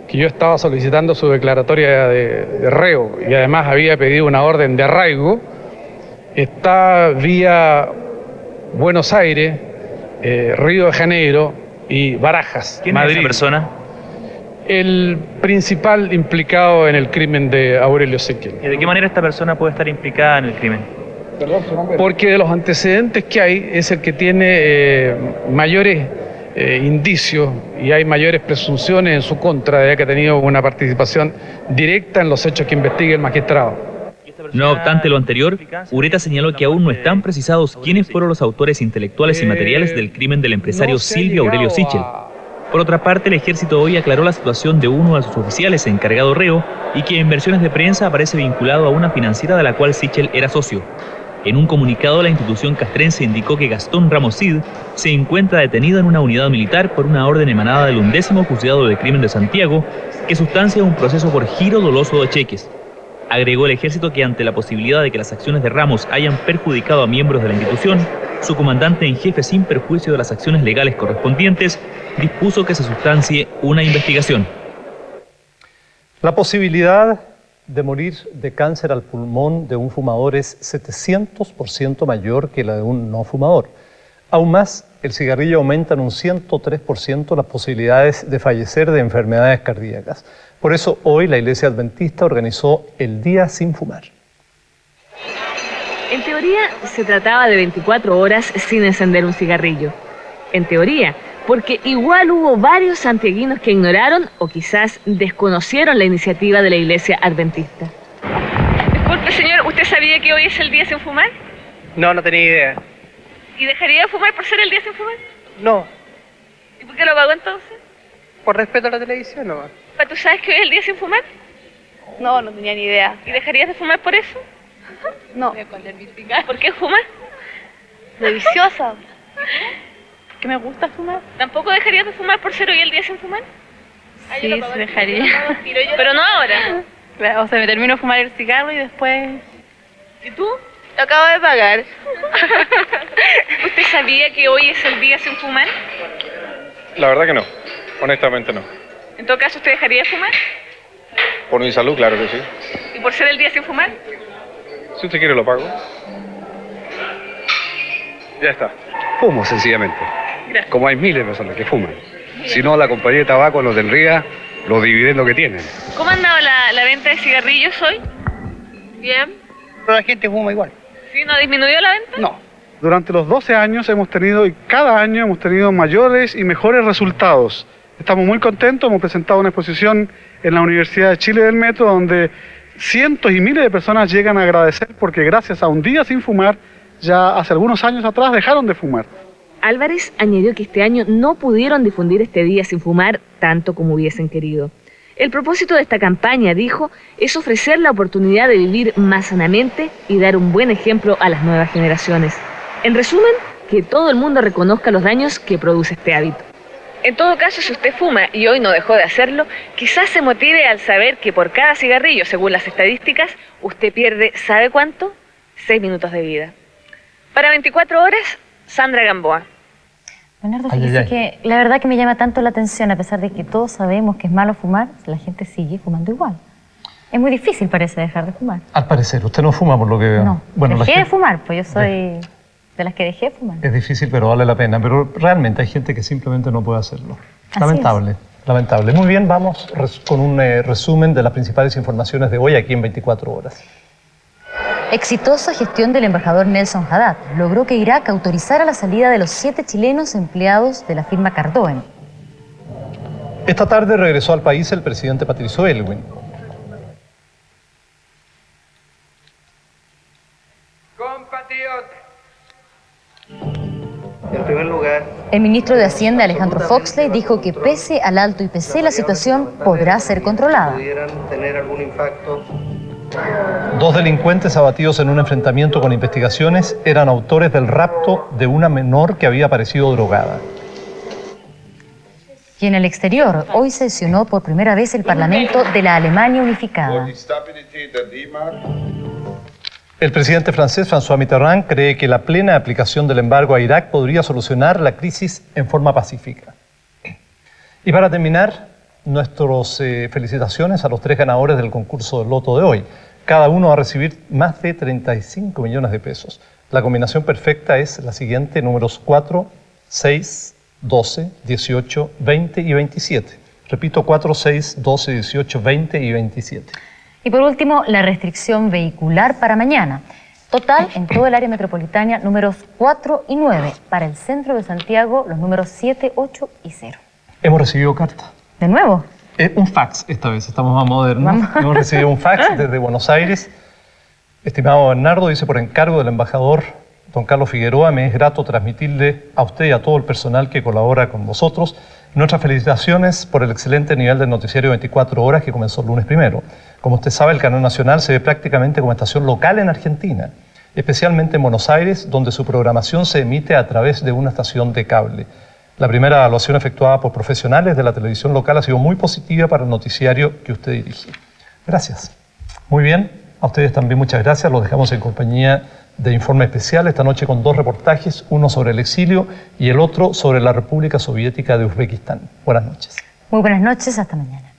que yo estaba solicitando su declaratoria de reo y además había pedido una orden de arraigo, está vía Buenos Aires, Río de Janeiro y Barajas, ¿Quién Madrid. es esa persona? El principal implicado en el crimen de Aurelio Sichel. ¿Y de qué manera esta persona puede estar implicada en el crimen? Porque de los antecedentes que hay es el que tiene mayores indicios y hay mayores presunciones en su contra, ya que ha tenido una participación directa en los hechos que investiga el magistrado. No obstante lo anterior, Ureta señaló que aún no están precisados quiénes fueron los autores intelectuales y materiales del crimen del empresario Silvio Aurelio Sichel. Por otra parte, el ejército hoy aclaró la situación de uno de sus oficiales encargado reo y que en versiones de prensa aparece vinculado a una financiera de la cual Sichel era socio. En un comunicado, la institución castrense indicó que Gastón Ramos Cid se encuentra detenido en una unidad militar por una orden emanada del 11º Juzgado de Crimen de Santiago que sustancia un proceso por giro doloso de cheques. Agregó el ejército que ante la posibilidad de que las acciones de Ramos hayan perjudicado a miembros de la institución, su comandante en jefe, sin perjuicio de las acciones legales correspondientes, dispuso que se sustancie una investigación. La posibilidad de morir de cáncer al pulmón de un fumador es 700% mayor que la de un no fumador. Aún más, el cigarrillo aumenta en un 103% las posibilidades de fallecer de enfermedades cardíacas. Por eso hoy la Iglesia Adventista organizó el Día Sin Fumar. En teoría se trataba de 24 horas sin encender un cigarrillo. En teoría, porque igual hubo varios santiaguinos que ignoraron o quizás desconocieron la iniciativa de la Iglesia Adventista. Disculpe, señor, ¿usted sabía que hoy es el Día Sin Fumar? No, no tenía idea. ¿Y dejaría de fumar por ser el Día Sin Fumar? No, ¿Y por qué lo pagó entonces? por respeto a la televisión nomás. ¿Tú sabes que hoy es el Día Sin Fumar? No, no tenía ni idea. ¿Y dejarías de fumar por eso? No. ¿Por qué fumar? Deliciosa. Que me gusta fumar. ¿Tampoco dejarías de fumar por ser hoy el Día Sin Fumar? Sí, sí dejaría. Pero no ahora. Claro, o sea, me termino de fumar el cigarro y después... ¿Y tú? Lo acabo de pagar. ¿Usted sabía que hoy es el Día Sin Fumar? La verdad que no, honestamente no. En todo caso, ¿usted dejaría de fumar? Por mi salud, claro que sí. ¿Y por ser el Día Sin Fumar? Si usted quiere lo pago. Ya está. Fumo, sencillamente. Gracias. Como hay miles de personas que fuman. Si no, la compañía de tabaco no tendría los dividendos que tienen. ¿Cómo ha andado la venta de cigarrillos hoy? Bien. Pero la gente fuma igual. ¿Sí? ¿No disminuyó la venta? No. Durante los 12 años hemos tenido, y cada año hemos tenido mayores y mejores resultados. Estamos muy contentos, hemos presentado una exposición en la Universidad de Chile del Metro, donde cientos y miles de personas llegan a agradecer porque gracias a un Día Sin Fumar, ya hace algunos años atrás dejaron de fumar. Álvarez añadió que este año no pudieron difundir este Día Sin Fumar tanto como hubiesen querido. El propósito de esta campaña, dijo, es ofrecer la oportunidad de vivir más sanamente y dar un buen ejemplo a las nuevas generaciones. En resumen, que todo el mundo reconozca los daños que produce este hábito. En todo caso, si usted fuma y hoy no dejó de hacerlo, quizás se motive al saber que por cada cigarrillo, según las estadísticas, usted pierde, ¿sabe cuánto? 6 minutos de vida. Para 24 horas, Sandra Gamboa. Leonardo, fíjese que la verdad que me llama tanto la atención, a pesar de que todos sabemos que es malo fumar, la gente sigue fumando igual. Es muy difícil, parece, dejar de fumar. Al parecer, usted no fuma por lo que veo. No, bueno, dejé de fumar, pues yo soy de las que dejé de fumar. Es difícil, pero vale la pena. Pero realmente hay gente que simplemente no puede hacerlo. Así Lamentable, lamentable. Muy bien, vamos con un resumen de las principales informaciones de hoy aquí en 24 horas. Exitosa gestión del embajador Nelson Haddad logró que Irak autorizara la salida de los 7 chilenos empleados de la firma Cardoen. Esta tarde regresó al país el presidente Patricio Aylwin. En primer lugar, El ministro de Hacienda, Alejandro Foxley, dijo que pese al alto IPC, la situación podrá ser controlada. pudieran tener algún impacto. 2 delincuentes abatidos en un enfrentamiento con investigaciones eran autores del rapto de una menor que había aparecido drogada. Y en el exterior, hoy sesionó por primera vez el Parlamento de la Alemania Unificada. El presidente francés François Mitterrand cree que la plena aplicación del embargo a Irak podría solucionar la crisis en forma pacífica. Y para terminar, nuestras felicitaciones a los 3 ganadores del concurso del loto de hoy. Cada uno va a recibir más de 35 millones de pesos. La combinación perfecta es la siguiente: números 4, 6, 12, 18, 20 y 27. Repito, 4, 6, 12, 18, 20 y 27. Y por último, la restricción vehicular para mañana. Total, en todo el área metropolitana, números 4 y 9. Para el centro de Santiago, los números 7, 8 y 0. Hemos recibido carta. ¿De nuevo? Un fax esta vez, estamos más modernos. Hemos recibido un fax desde Buenos Aires. Estimado Bernardo, dice: por encargo del embajador don Carlos Figueroa, me es grato transmitirle a usted y a todo el personal que colabora con vosotros nuestras felicitaciones por el excelente nivel del noticiario 24 horas que comenzó el lunes primero. Como usted sabe, el canal nacional se ve prácticamente como estación local en Argentina, especialmente en Buenos Aires, donde su programación se emite a través de una estación de cable. La primera evaluación efectuada por profesionales de la televisión local ha sido muy positiva para el noticiario que usted dirige. Gracias. Muy bien, a ustedes también muchas gracias. Los dejamos en compañía de Informe Especial esta noche con 2 reportajes, uno sobre el exilio y el otro sobre la República Soviética de Uzbekistán. Buenas noches. Muy buenas noches, hasta mañana.